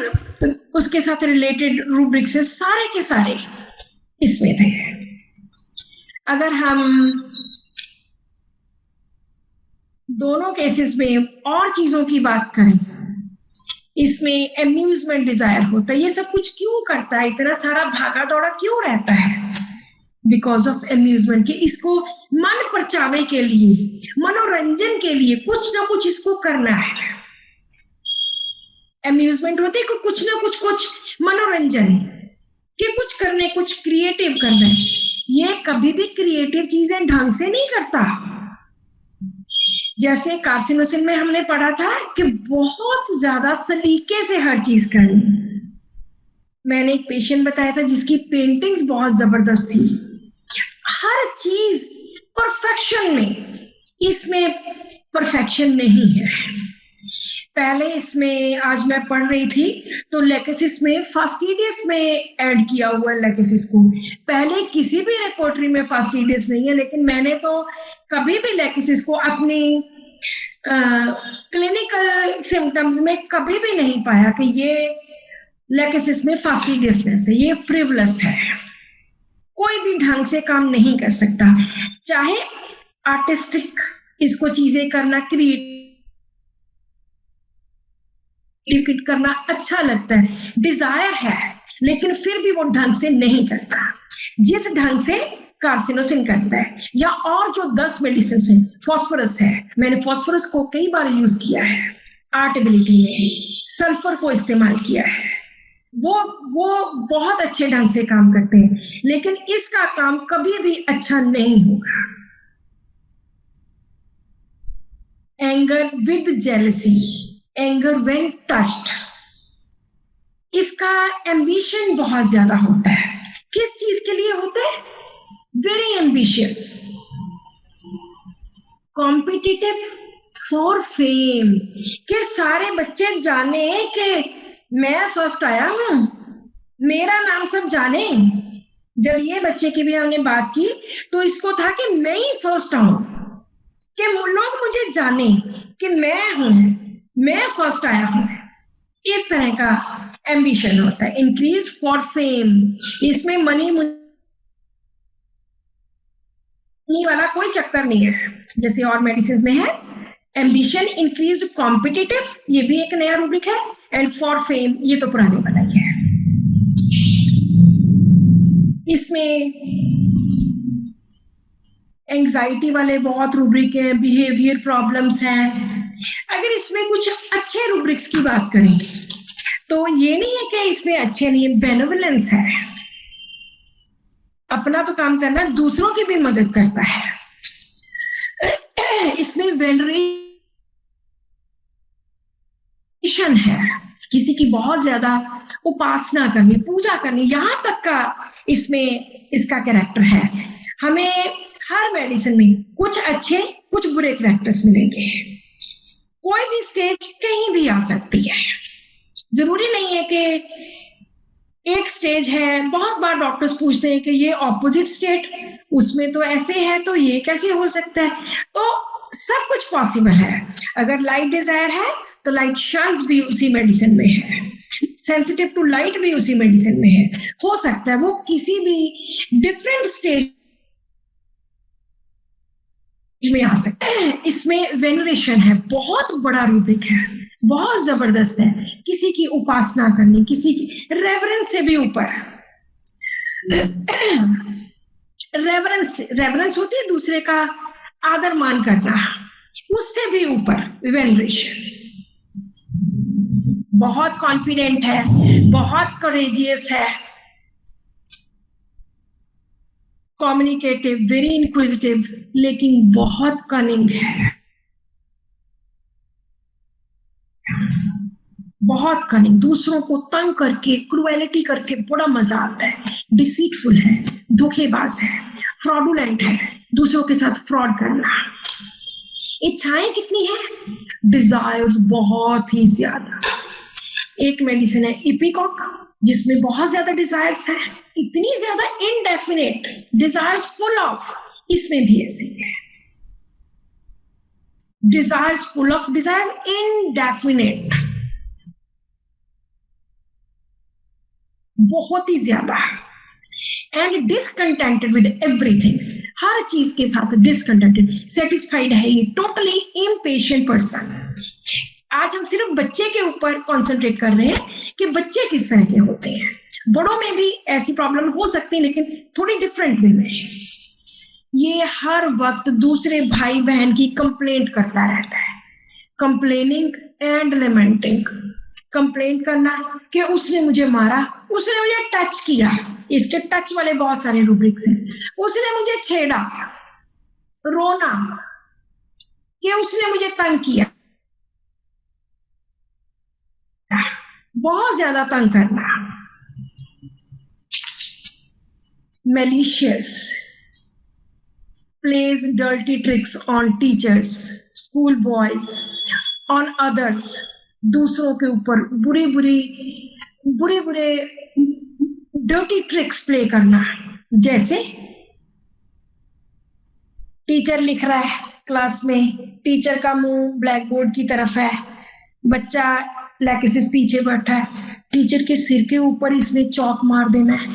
उसके साथ रिलेटेड रूब्रिक्स है सारे के सारे इसमें थे। अगर हम दोनों केसेस में और चीजों की बात करें, इसमें अम्यूजमेंट डिजायर होता है। ये सब कुछ क्यों करता है, इतना सारा भागा दौड़ा क्यों रहता है? बिकॉज ऑफ अम्यूजमेंट, कि इसको मन परचावे के लिए, मनोरंजन के लिए कुछ ना कुछ इसको करना है। अम्यूजमेंट होते है कुछ ना कुछ मनोरंजन कि कुछ करने, कुछ क्रिएटिव करना है। ये कभी भी क्रिएटिव चीजें ढंग से नहीं करता। जैसे कार्सिनोसिन में हमने पढ़ा था कि बहुत ज्यादा सलीके से हर चीज करनी। मैंने एक पेशेंट बताया था जिसकी पेंटिंग्स बहुत जबरदस्त थी, हर चीज परफेक्शन में, इसमें परफेक्शन नहीं है। पहले इसमें आज मैं पढ़ रही थी तो लेकेसिस में फास्टिडियस में ऐड किया हुआ है लेकेसिस को। पहले किसी भी रिपोर्टरी में फास्टिडियस नहीं है, लेकिन मैंने तो कभी भी लेकेसिस को अपनी क्लिनिकल सिम्टम्स में कभी भी नहीं पाया कि ये लेकेसिस में फास्टिडियसनेस है। ये फ्रिवलस है, कोई भी ढंग से काम नहीं कर सकता। चाहे आर्टिस्टिक इसको चीजें करना, क्रिएटिव करना अच्छा लगता है, डिजायर है, लेकिन फिर भी वो ढंग से नहीं करता जिस ढंग से कार्सिनोसिन करता है। या और जो 10 मेडिसिन है, फास्फोरस है, मैंने फास्फोरस को कई बार यूज किया है आर्ट एबिलिटी में, सल्फर को इस्तेमाल किया है, वो बहुत अच्छे ढंग से काम करते हैं, लेकिन इसका काम कभी भी अच्छा नहीं होगा। Anger with jealousy, anger when touched, इसका एम्बिशन बहुत ज्यादा होता है। किस चीज के लिए होता है? Very ambitious, competitive for fame, कि सारे बच्चे जाने कि मैं फर्स्ट आया हूं, मेरा नाम सब जाने। जब ये बच्चे की भी हमने बात की तो इसको था कि मैं ही फर्स्ट आऊं, कि लोग मुझे जाने कि मैं हूं, मैं फर्स्ट आया हूं। इस तरह का एम्बिशन होता है। इंक्रीज फॉर फेम, इसमें मनी वाला कोई चक्कर नहीं है जैसे और मेडिसिन में है। एम्बिशन इंक्रीज कॉम्पिटिटिव, ये भी एक नया रूब्रिक है, एंड फॉर फेम ये तो पुराने वाला ही है। इसमें एंजाइटी वाले बहुत रूब्रिक हैं, बिहेवियर प्रॉब्लम्स हैं। अगर इसमें कुछ अच्छे रूब्रिक्स की बात करें तो ये नहीं है कि इसमें अच्छे नहीं है, बेनेवोलेंस है, अपना तो काम करना, दूसरों की भी मदद करता है। इसमें वेनरेशन है, किसी की बहुत ज्यादा उपासना करनी, पूजा करनी, यहां तक का इसमें इसका कैरेक्टर है। हमें हर मेडिसिन में कुछ अच्छे कुछ बुरे कैरेक्टर्स मिलेंगे। कोई भी स्टेज कहीं भी आ सकती है, जरूरी नहीं है कि एक स्टेज है। बहुत बार डॉक्टर्स पूछते हैं कि ये ऑपोजिट स्टेट, उसमें तो ऐसे है तो ये कैसे हो सकता है? तो सब कुछ पॉसिबल है। अगर लाइट डिजायर है तो लाइट शंस भी उसी मेडिसिन में है, सेंसिटिव टू लाइट भी उसी मेडिसिन में है। हो सकता है वो किसी भी डिफरेंट स्टेज में आ सकते हैं। इसमें वेनरेशन है, बहुत बड़ा रूब्रिक है, बहुत जबरदस्त है। किसी की उपासना करनी, किसी की रेवरेंस से भी ऊपर। रेवरेंस होती है दूसरे का आदर मान करना, उससे भी ऊपर वेनरेशन। बहुत कॉन्फिडेंट है, बहुत करेजियस है, कम्युनिकेटिव, वेरी इंक्विजिटिव, लेकिन बहुत कनिंग है, बहुत कनिंग, दूसरों को तंग करके क्रुएलिटी करके बड़ा मजा आता है। डिसीटफुल है, धोखेबाज है, फ्रॉडुलेंट है, दूसरों के साथ फ्रॉड करना। इच्छाएं कितनी है, डिजायर्स बहुत ही ज्यादा। एक मेडिसिन है इपिकॉक, जिसमें बहुत ज्यादा डिजायर्स है, इतनी ज्यादा इनडेफिनेट डिजायर्स फुल ऑफ, इसमें भी ऐसी है। Desires full of, desires indefinite, बहुत ही ज्यादा। एंड डिसकंटेंटेड विद एवरीथिंग, हर चीज के साथ डिसकंटेंटेड, सेटिस्फाइड है ये, टोटली इम्पेशेंट पर्सन। आज हम सिर्फ बच्चे के ऊपर कॉन्सेंट्रेट कर रहे हैं कि बच्चे किस तरह के होते हैं। बड़ों में भी ऐसी प्रॉब्लम हो सकती है, लेकिन थोड़ी डिफरेंट वे में। ये हर वक्त दूसरे भाई बहन की कंप्लेंट करता रहता है, कंप्लेनिंग एंड लेमेंटिंग। कंप्लेंट करना कि उसने मुझे मारा, उसने मुझे टच किया, इसके टच वाले बहुत सारे रूब्रिक्स हैं। उसने मुझे छेड़ा, रोना कि उसने मुझे तंग किया, बहुत ज्यादा तंग करना। Malicious, plays dirty tricks on teachers, school boys, on others, दूसरों के ऊपर बुरे बुरे डर्टी ट्रिक्स प्ले करना। जैसे टीचर लिख रहा है क्लास में, टीचर का मुंह ब्लैक बोर्ड की तरफ है, बच्चा लैकेसिस पीछे बैठा है, टीचर के सिर के ऊपर इसने चौक मार देना है,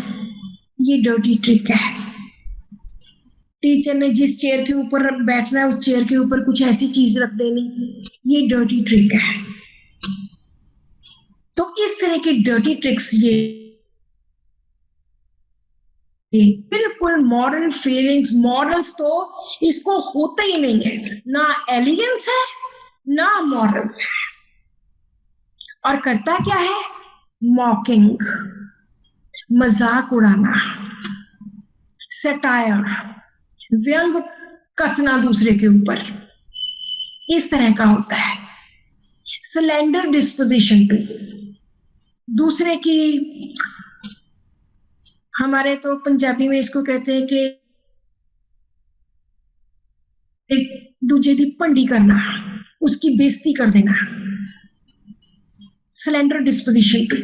ये डर्टी ट्रिक है। टीचर ने जिस चेयर के ऊपर बैठना है उस चेयर के ऊपर कुछ ऐसी चीज रख देनी, ये डर्टी ट्रिक है। तो इस तरह के डर्टी ट्रिक्स ये बिल्कुल मॉरल फीलिंग्स, मॉरल्स तो इसको होता ही नहीं है, ना एलिगेंस है ना मॉरल्स है। और करता क्या है, मॉकिंग, मजाक उड़ाना, सटायर, व्यंग कसना दूसरे के ऊपर, इस तरह का होता है। स्लेंडर डिस्पोजिशन टू, दूसरे की, हमारे तो पंजाबी में इसको कहते हैं कि एक दूजे की भंडी करना, उसकी बेइज्जती कर देना। Slander disposition to.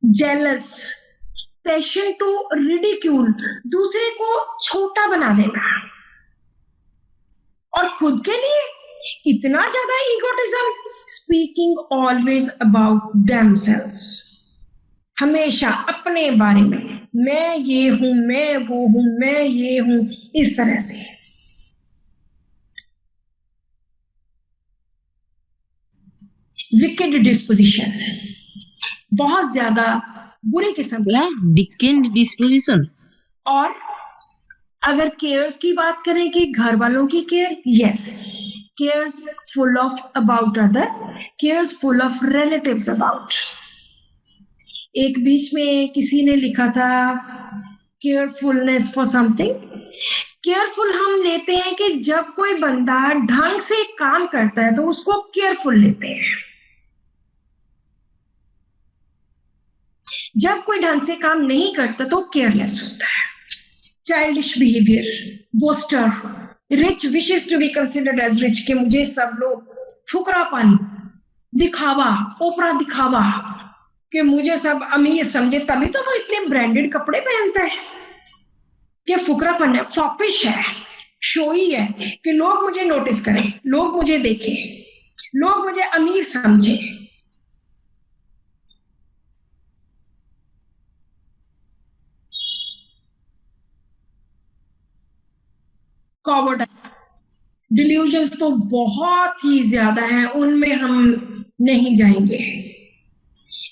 Jealous, passion to ridicule, दूसरे को छोटा बना देना, और खुद के लिए इतना ज्यादा ईगोटिज्म। स्पीकिंग ऑलवेज अबाउट देमसेल्व्स, हमेशा अपने बारे में, मैं ये हूं, मैं वो हूं, मैं ये हूं, इस तरह से। विकेड डिस्पोजिशन, बहुत ज्यादा बुरे किस्म की। डिकेंड डिस्पोजिशन। और अगर केयर्स की बात करें कि घर वालों की care, yes, cares full of about other, cares full of relatives about. एक बीच में किसी ने लिखा था केयरफुलनेस फॉर समथिंग। केयरफुल हम लेते हैं कि जब कोई बंदा ढंग से काम करता है तो उसको केयरफुल लेते हैं, जब कोई ढंग से काम नहीं करता तो केयरलेस होता है। Childish behaviour, boaster, rich wishes to be considered as rich, के मुझे सब लोग, फुकरापन, दिखावा, ओपरा दिखावा, कि मुझे सब अमीर समझे, तभी तो वो इतने ब्रांडेड कपड़े पहनता है। कि फुकरापन है, फॉपिश है, शोई है, कि लोग मुझे नोटिस करें, लोग मुझे देखें, लोग मुझे अमीर समझे। कॉवर्ड, डिल्यूजन्स तो बहुत ही ज्यादा हैं, उनमें हम नहीं जाएंगे।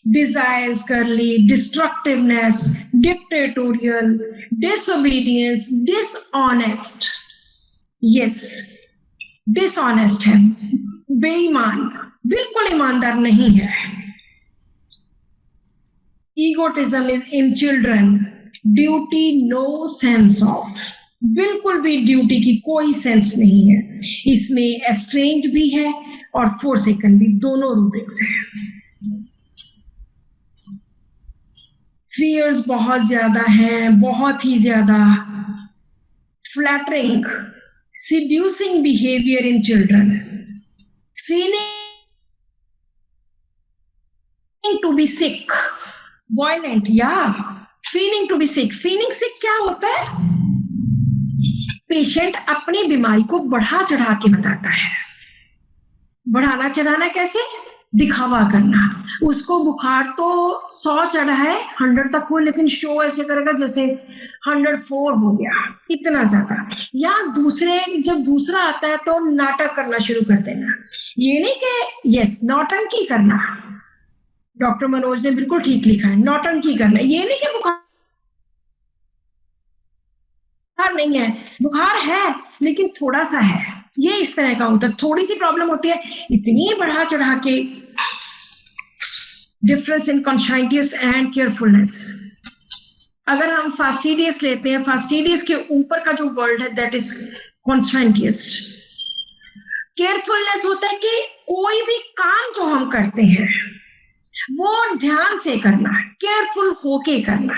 डिजायर्स कर ली, destructiveness, dictatorial, disobedience, dishonest, yes dishonest है, बेईमान, बिल्कुल ईमानदार नहीं है। Egotism is in children, duty no sense of, बिल्कुल भी ड्यूटी की कोई सेंस नहीं है। इसमें एस्ट्रेंज भी है और फोरसेकन भी, दोनों रूब्रिक्स है। फियर्स बहुत ज्यादा हैं, बहुत ही ज्यादा। Flattering, seducing behavior in children, feeling to be sick, violent, yeah, feeling to be sick. feeling sick क्या होता है? पेशेंट अपनी बीमारी को बढ़ा चढ़ा के बताता है। बढ़ाना चढ़ाना कैसे? दिखावा करना। उसको बुखार तो 100 चढ़ा है, 100 तक हो, लेकिन शो ऐसे करेगा जैसे 104 हो गया, इतना ज्यादा। या दूसरे, जब दूसरा आता है तो नाटक करना शुरू कर देना। ये नहीं कि यस नौटंकी करना, डॉक्टर मनोज ने बिल्कुल ठीक लिखा है, नौटंकी करना। ये नहीं कि बुखार नहीं है, बुखार है लेकिन थोड़ा सा है, ये इस तरह का होता है। थोड़ी सी प्रॉब्लम होती है, इतनी बढ़ा चढ़ा के। Difference in conscious and carefulness. अगर हम फास्टिडियस लेते हैं, फास्टिडियस के ऊपर का जो वर्ड है दैट इज कॉन्शियस। केयरफुलनेस होता है कि कोई भी काम जो हम करते हैं वो ध्यान से करना, केयरफुल होके करना।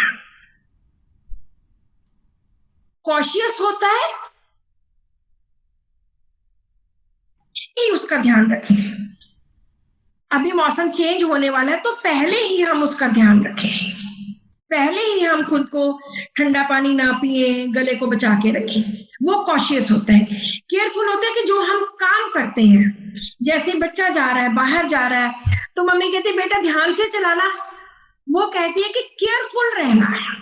कॉशियस होता है कि उसका ध्यान रखें, अभी मौसम चेंज होने वाला है तो पहले ही हम उसका ध्यान रखें, पहले ही हम खुद को ठंडा पानी ना पिए, गले को बचा के रखें। वो कॉशियस होता है। केयरफुल होता है कि जो हम काम करते हैं, जैसे बच्चा जा रहा है, बाहर जा रहा है, तो मम्मी कहती है बेटा ध्यान से चलाना। वो कहती है कि केयरफुल रहना है,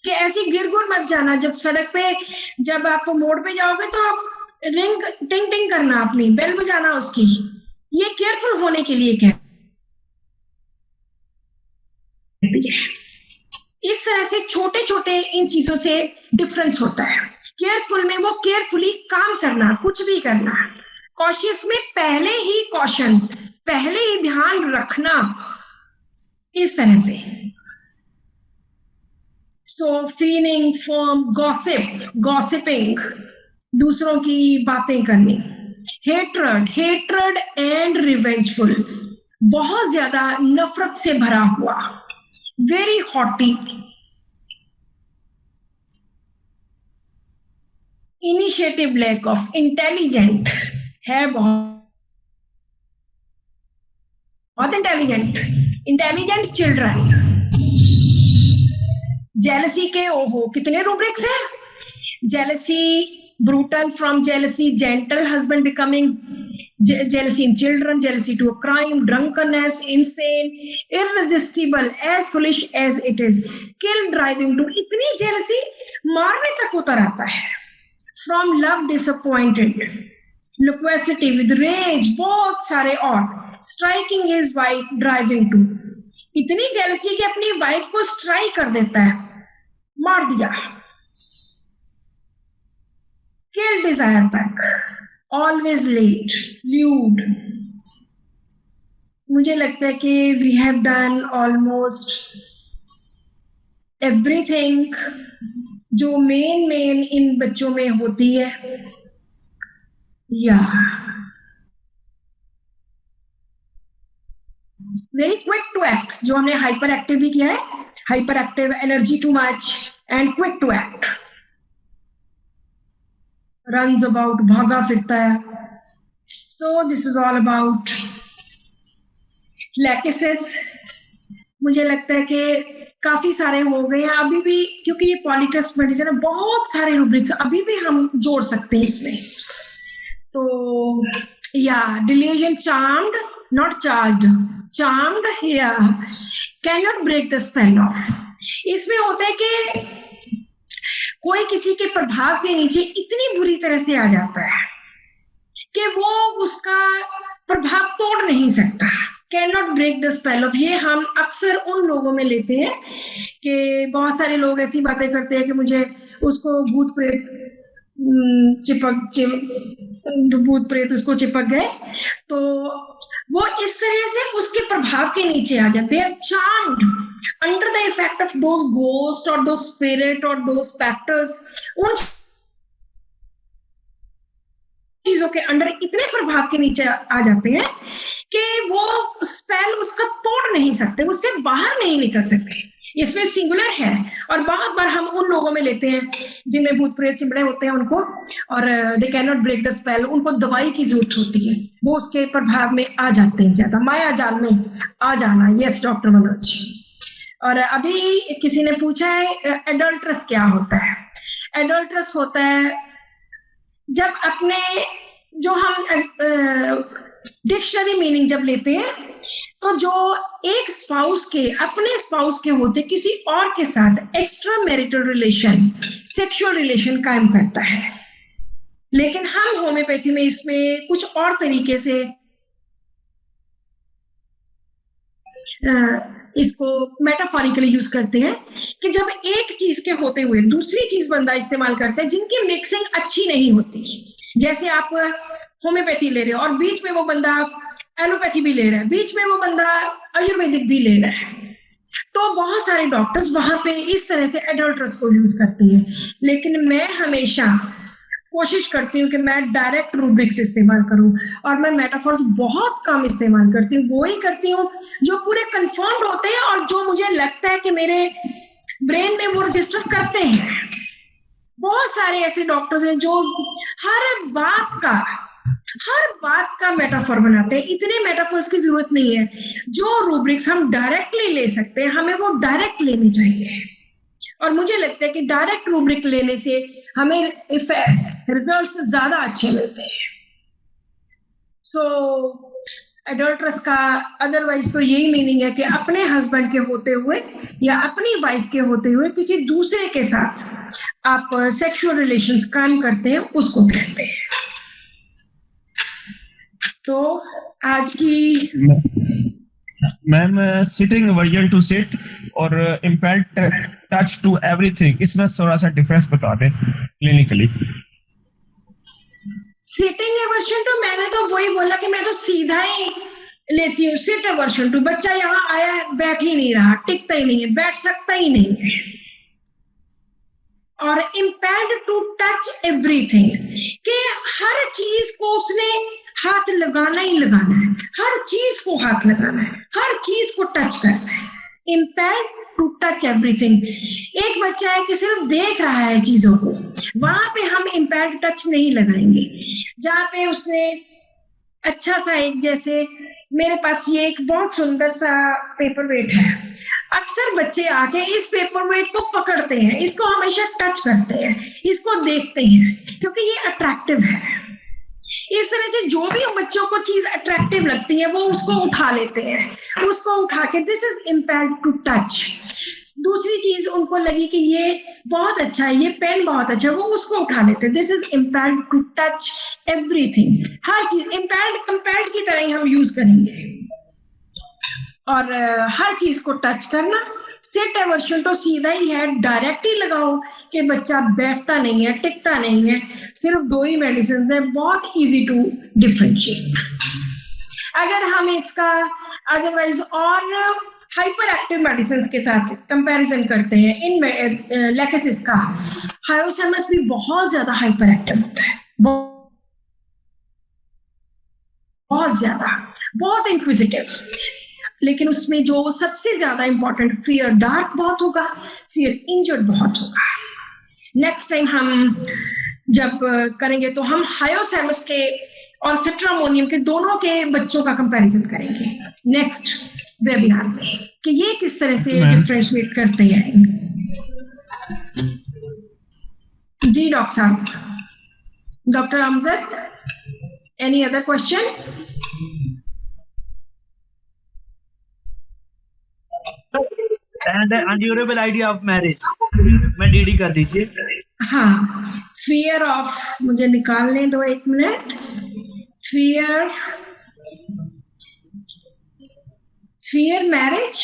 कि ऐसी गिर गुर मत जाना। जब सड़क पे, जब आप मोड़ पे जाओगे तो रिंग टिंग टिंग करना, अपनी बेल बजाना उसकी। ये केयरफुल होने के लिए कहती है। इस तरह से छोटे छोटे इन चीजों से डिफरेंस होता है। केयरफुल में वो केयरफुली काम करना, कुछ भी करना। कॉशियस में पहले ही कॉशन, पहले ही ध्यान रखना, इस तरह से। So feeling, form, gossip, gossiping, दूसरों की बातें करनी। हेट्रड, हेट्रड एंड रिवेंजफुल, बहुत ज्यादा नफरत से भरा हुआ। Very haughty, initiative lack of, intelligent है, बहुत इंटेलिजेंट, इंटेलिजेंट चिल्ड्रन। जेलसी के ओहो कितने रूब्रिक्स हैं। Jealousy, brutal from jealousy, gentle husband becoming jealousy in children, jealousy to a crime, drunkenness, insane, irresistible, as foolish as it is, kill, driving to, इतनी jealousy मारने तक उतर आता है। From love, disappointed, loquacity with rage, बहुत सारे और, striking his wife, driving to, इतनी jealousy कि अपनी वाइफ को स्ट्राइक कर देता है, मार दिया। किल डिजायर तक, ऑलवेज लेट, ल्यूड। मुझे लगता है कि we have done almost everything जो मेन इन बच्चों में होती है। या वेरी क्विक टू एक्ट, जो हमने हाइपर एक्टिव भी किया है, hyper active, energy too much and quick to act. runs about, भागा फिरता है। So this is all about lachesis। मुझे लगता है कि काफी सारे हो गए हैं अभी भी, क्योंकि ये पॉलीटेस्ट मेडिसिन है, बहुत सारे रूब्रिक्स अभी भी हम जोड़ सकते हैं इसमें। तो या delusion, charmed not charged, charmed या can not break the spell off. इसमें होता है कि कोई किसी के प्रभाव के नीचे इतनी बुरी तरह से आ जाता है कि वो उसका प्रभाव तोड़ नहीं सकता, can not break the spell of. ये हम अक्सर उन लोगों में लेते हैं कि बहुत सारे लोग ऐसी बातें करते हैं कि मुझे उसको भूत प्रेत भूत प्रेत उसको चिपक गए, तो वो इस तरह से उसके प्रभाव के नीचे आ जाते हैं, charmed under the effect of those ghost और दोस स्पिरिट और दोस फैक्टर्स। उन चीजों के अंडर इतने प्रभाव के नीचे आ जाते हैं कि वो स्पेल उसका तोड़ नहीं सकते, उससे बाहर नहीं निकल सकते। इसमें सिंगुलर है, और बहुत बार हम उन लोगों में लेते हैं जिनमें भूत प्रेत चिमड़े होते हैं उनको, और they can not break the spell, उनको दवाई की जरूरत होती है, वो उसके प्रभाव में आ जाते हैं, ज्यादा माया जाल में आ जाना। Yes doctor Manoj. और अभी किसी ने पूछा है एडल्ट्रस क्या होता है। एडल्ट्रस होता है जब अपने, जो हम डिक्शनरी मीनिंग जब लेते हैं, तो जो एक स्पाउस के, अपने स्पाउस के होते किसी और के साथ extra marital relation, sexual relation कायम करता है। लेकिन हम होम्योपैथी में इसमें कुछ और तरीके से इसको मेटाफोरिकली यूज करते हैं कि जब एक चीज के होते हुए दूसरी चीज बंदा इस्तेमाल करता है जिनकी मिक्सिंग अच्छी नहीं होती, जैसे आप होम्योपैथी ले रहे हो और बीच में वो बंदा एलोपैथी भी ले रहा है, बीच में वो बंदा आयुर्वेदिक भी ले रहा है, तो बहुत सारे डॉक्टर्स वहां पे इस तरह से एडल्ट्रस को यूज करते हैं। लेकिन मैं हमेशा कोशिश करती हूँ कि मैं डायरेक्ट रूब्रिक्स इस्तेमाल करूँ, और मैं मेटाफॉर्स बहुत कम इस्तेमाल करती हूँ। वो ही करती हूँ जो पूरे कंफर्म्ड होते हैं और जो मुझे लगता है कि मेरे ब्रेन में वो रजिस्टर करते हैं। बहुत सारे ऐसे डॉक्टर्स हैं जो हर बात का मेटाफोर बनाते हैं। इतने मेटाफोर्स की जरूरत नहीं है। जो रूब्रिक्स हम डायरेक्टली ले सकते हैं, हमें वो डायरेक्ट लेनी चाहिए, और मुझे लगता है कि डायरेक्ट रूब्रिक लेने से हमें रिजल्ट्स ज्यादा अच्छे मिलते हैं। सो एडल्ट्रस का अदरवाइज तो यही मीनिंग है कि अपने हस्बैंड के होते हुए या अपनी वाइफ के होते हुए किसी दूसरे के साथ आप सेक्सुअल रिलेशंस कायम करते हैं, उसको कहते हैं। तो आज की ma'am sitting aversion to sit और इम्पैक्ट टच टू एवरीथिंग, इसमें थोड़ा सा डिफरेंस बता दें क्लिनिकली। सिटिंग एवर्शन टू, मैंने तो वही बोला कि मैं तो सीधा ही लेती हूँ। सिट एवर्शन टू, बच्चा यहाँ आया है, बैठ ही नहीं रहा, टिकता ही नहीं है, बैठ सकता ही नहीं है। और इम्पेल्ड टू टच एवरीथिंग, कि हर चीज को उसने हाथ लगाना ही लगाना है, हर चीज को हाथ लगाना है, हर चीज को टच करना है। Impelled to touch everything. एक बच्चा है कि सिर्फ देख रहा है चीजों को, वहां पे हम इम्पेल्ड टच नहीं लगाएंगे। जहां पे उसने अच्छा सा, एक जैसे मेरे पास ये एक बहुत सुंदर सा पेपर वेट है, अक्सर बच्चे आके इस पेपर वेट को पकड़ते हैं, इसको हमेशा टच करते हैं, इसको देखते हैं क्योंकि ये अट्रैक्टिव है। इस तरह से जो भी बच्चों को चीज अट्रैक्टिव लगती है वो उसको उठा लेते हैं, उसको उठा के this is impelled to touch. दूसरी चीज उनको लगी कि ये बहुत अच्छा है, ये पेन बहुत अच्छा है, वो उसको उठा लेते हैं, this is impelled to touch everything. हर चीज इम्पेल्ड कंपेल्ड की तरह ही हम यूज करेंगे, और हर चीज को टच करना। सिट एवर्शन तो सीधा ही है, डायरेक्ट ही लगाओ कि बच्चा बैठता नहीं है, टिकता नहीं है, सिर्फ दो ही मेडिसिन है, बहुत इजी टू डिफरेंशिएट। अगर हम इसका अदरवाइज और हाइपर एक्टिव मेडिसिन के साथ कंपैरिजन करते हैं, इन लेकेसिस का हायोसेमस भी बहुत ज्यादा हाइपर एक्टिव होता है, बहुत ज्यादा, बहुत इंक्विजिटिव। लेकिन उसमें जो सबसे ज्यादा इंपॉर्टेंट, फियर डार्क बहुत होगा, फियर इंजर्ड बहुत होगा। नेक्स्ट टाइम हम जब करेंगे तो हम हायोसेमस के और सिट्रामोनियम के दोनों के बच्चों का कंपैरिजन करेंगे नेक्स्ट वेबिनार में, कि ये किस तरह से डिफरेंशिएट करते हैं। जी डॉक्टर साहब, doctor Amjad, any other question? And undurable idea of marriage में डीडी कर दीजिए। हाँ, फियर ऑफ, मुझे निकालने दो एक मिनट। fear marriage,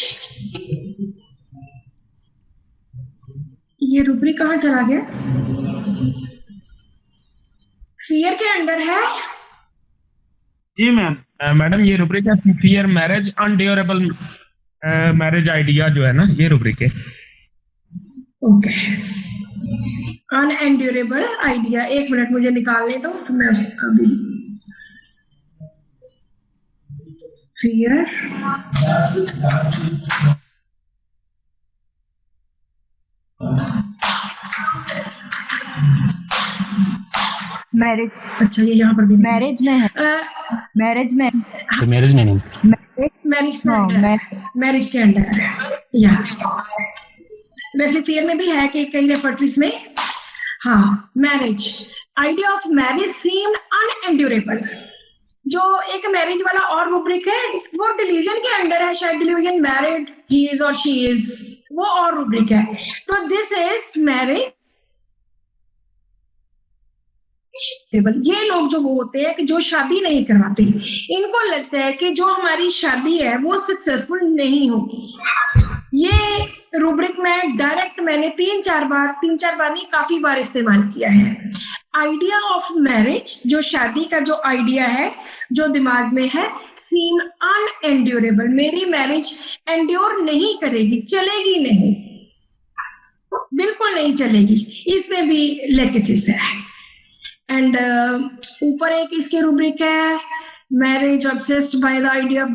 ये रूब्रिक कहाँ चला गया? फियर के अंडर है। जी मैम। मैडम ये रुब्रिक है fear marriage undurable marriage idea जो है ना, ये रुब्रिक है। Okay, unendurable idea. एक मिनट मुझे निकालने दो, फिर मैं अभी फियर मैरिज। अच्छा, ये यहाँ पर भी मैरिज में है, मैरिज में तो मैरिज में नहीं। मैरिज के हाँ, अंडर, मैरिज के अंडर है या वैसे फियर में भी है कि कई रेपर्टरीज में। हाँ, marriage, idea of marriage seemed unendurable, जो एक मैरिज वाला और रूब्रिक है वो डिलीजन के अंडर है, शायद डिलीजन मैरिड ही इज और शी इज, वो और रूब्रिक है। तो दिस इज मैरिज। ये लोग जो वो होते हैं कि जो शादी नहीं करवाते, इनको लगता है कि जो हमारी शादी है वो सक्सेसफुल नहीं होगी। ये रूब्रिक में डायरेक्ट मैंने तीन चार बार नहीं, काफी बार इस्तेमाल किया है। आइडिया ऑफ मैरिज, जो शादी का जो आइडिया है जो दिमाग में है, सीन अनएंड्यूरेबल, मेरी मैरिज एंड्योर नहीं करेगी, चलेगी नहीं, बिल्कुल नहीं चलेगी। इसमें भी लेकेसिस है। एंड ऊपर एक इसके रूब्रिक है, marriage obsessed by the idea of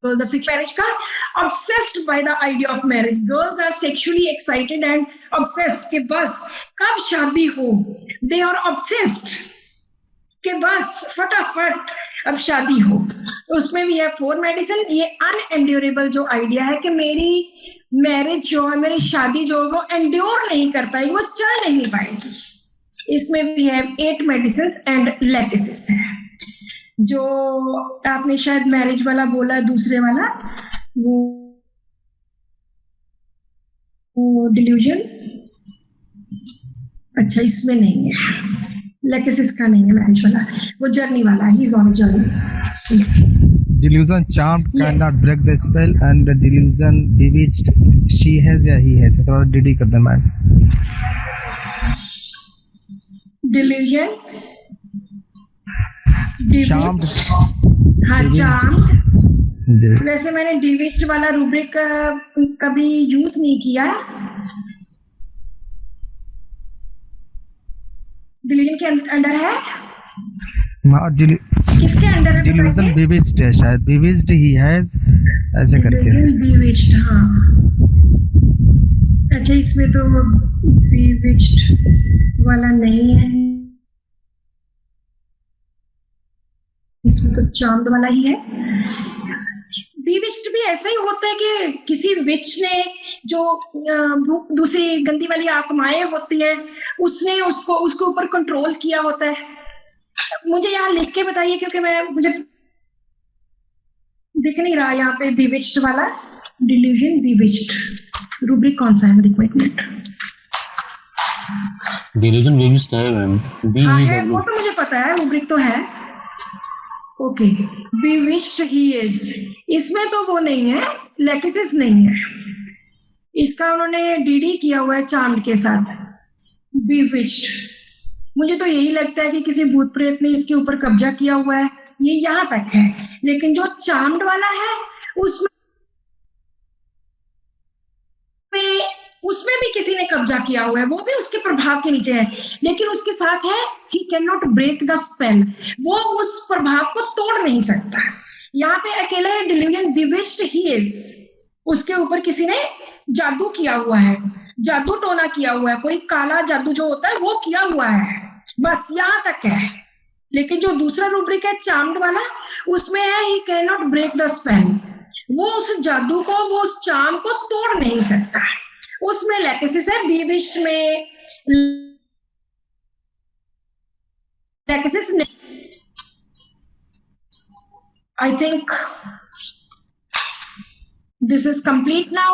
girls, the marriage का obsessed by the idea of marriage. Girls are sexually excited and obsessed कि बस कब शादी हो, they are obsessed कि बस फटाफट अब शादी हो। उसमें भी है फॉर मेडिसिन। ये अनएंड्योरेबल जो आइडिया है कि मेरी मैरिज जो है, मेरी शादी जो है वो एंड्योर नहीं कर पाएगी, वो चल नहीं पाएगी। इसमें भी है 8 मेडिसिन एंड लेकेसिस है। जो आपने शायद मैरिज वाला बोला, दूसरे वाला वो डिल्यूजन, अच्छा इसमें नहीं है, लेकेसिस का नहीं है मैरिज वाला, वो जर्नी वाला, he is on journey. Delusion charmed Yes. cannot break the spell, and the delusion bewitched she has या he has। थोड़ा डिडी कर दे मैम। Delusion, Charmed। हाँ Bewitched। चार्म। वैसे मैंने डिविस्ट वाला रूब्रिक कभी यूज नहीं किया। डिल्यूजन के अंडर है, किसके अंडर है डिल्यूजन bewitched है शायद, bewitched he has ऐसे करके। bewitched, हाँ अच्छा, इसमें तो bewitched वाला नहीं है, इसमें तो चार्म्ड वाला ही है। बीविच्ड भी ऐसा ही होता है कि किसी विच ने, जो दूसरी गंदी वाली आत्माएं होती है, उसने उसके ऊपर कंट्रोल किया होता है। मुझे यहाँ लिख के बताइए, क्योंकि मुझे दिख नहीं रहा यहाँ पे बीविच्ड वाला। डिल्यूजन बीविच्ड रूब्रिक कौन सा है, मैं देखो एक मिनट। डिल्यूजन बेबिस है मैम, हाँ है, वो तो मुझे पता है, रूब्रिक तो है। ओके, bewitched he is, इसमें तो वो नहीं है, लेकेसिस नहीं है, इसका उन्होंने डीडी किया हुआ है चार्म्ड के साथ। bewitched, मुझे तो यही लगता है कि किसी भूत प्रेत ने इसके ऊपर कब्जा किया हुआ है, ये यहाँ तक है। लेकिन जो चार्म्ड वाला है उसमें भी किसी ने कब्जा किया हुआ है, वो भी उसके प्रभाव के नीचे है, लेकिन उसके साथ है he cannot break the spell, वो उस प्रभाव को तोड़ नहीं सकता। यहाँ पे अकेला है डिल्यूजन bewitched he is, उसके ऊपर किसी ने जादू किया हुआ है, जादू टोना किया हुआ है, कोई काला जादू जो होता है वो किया हुआ है, बस यहाँ तक है। लेकिन जो दूसरा रूब्रिक है चार्म्ड वाला, उसमें है he cannot break the spell, वो उस जादू को, वो उस चार्म को तोड़ नहीं सकता। उसमें लेकेसिस है, बीविश्ड में लेकेसिस नहीं। I think this is complete now.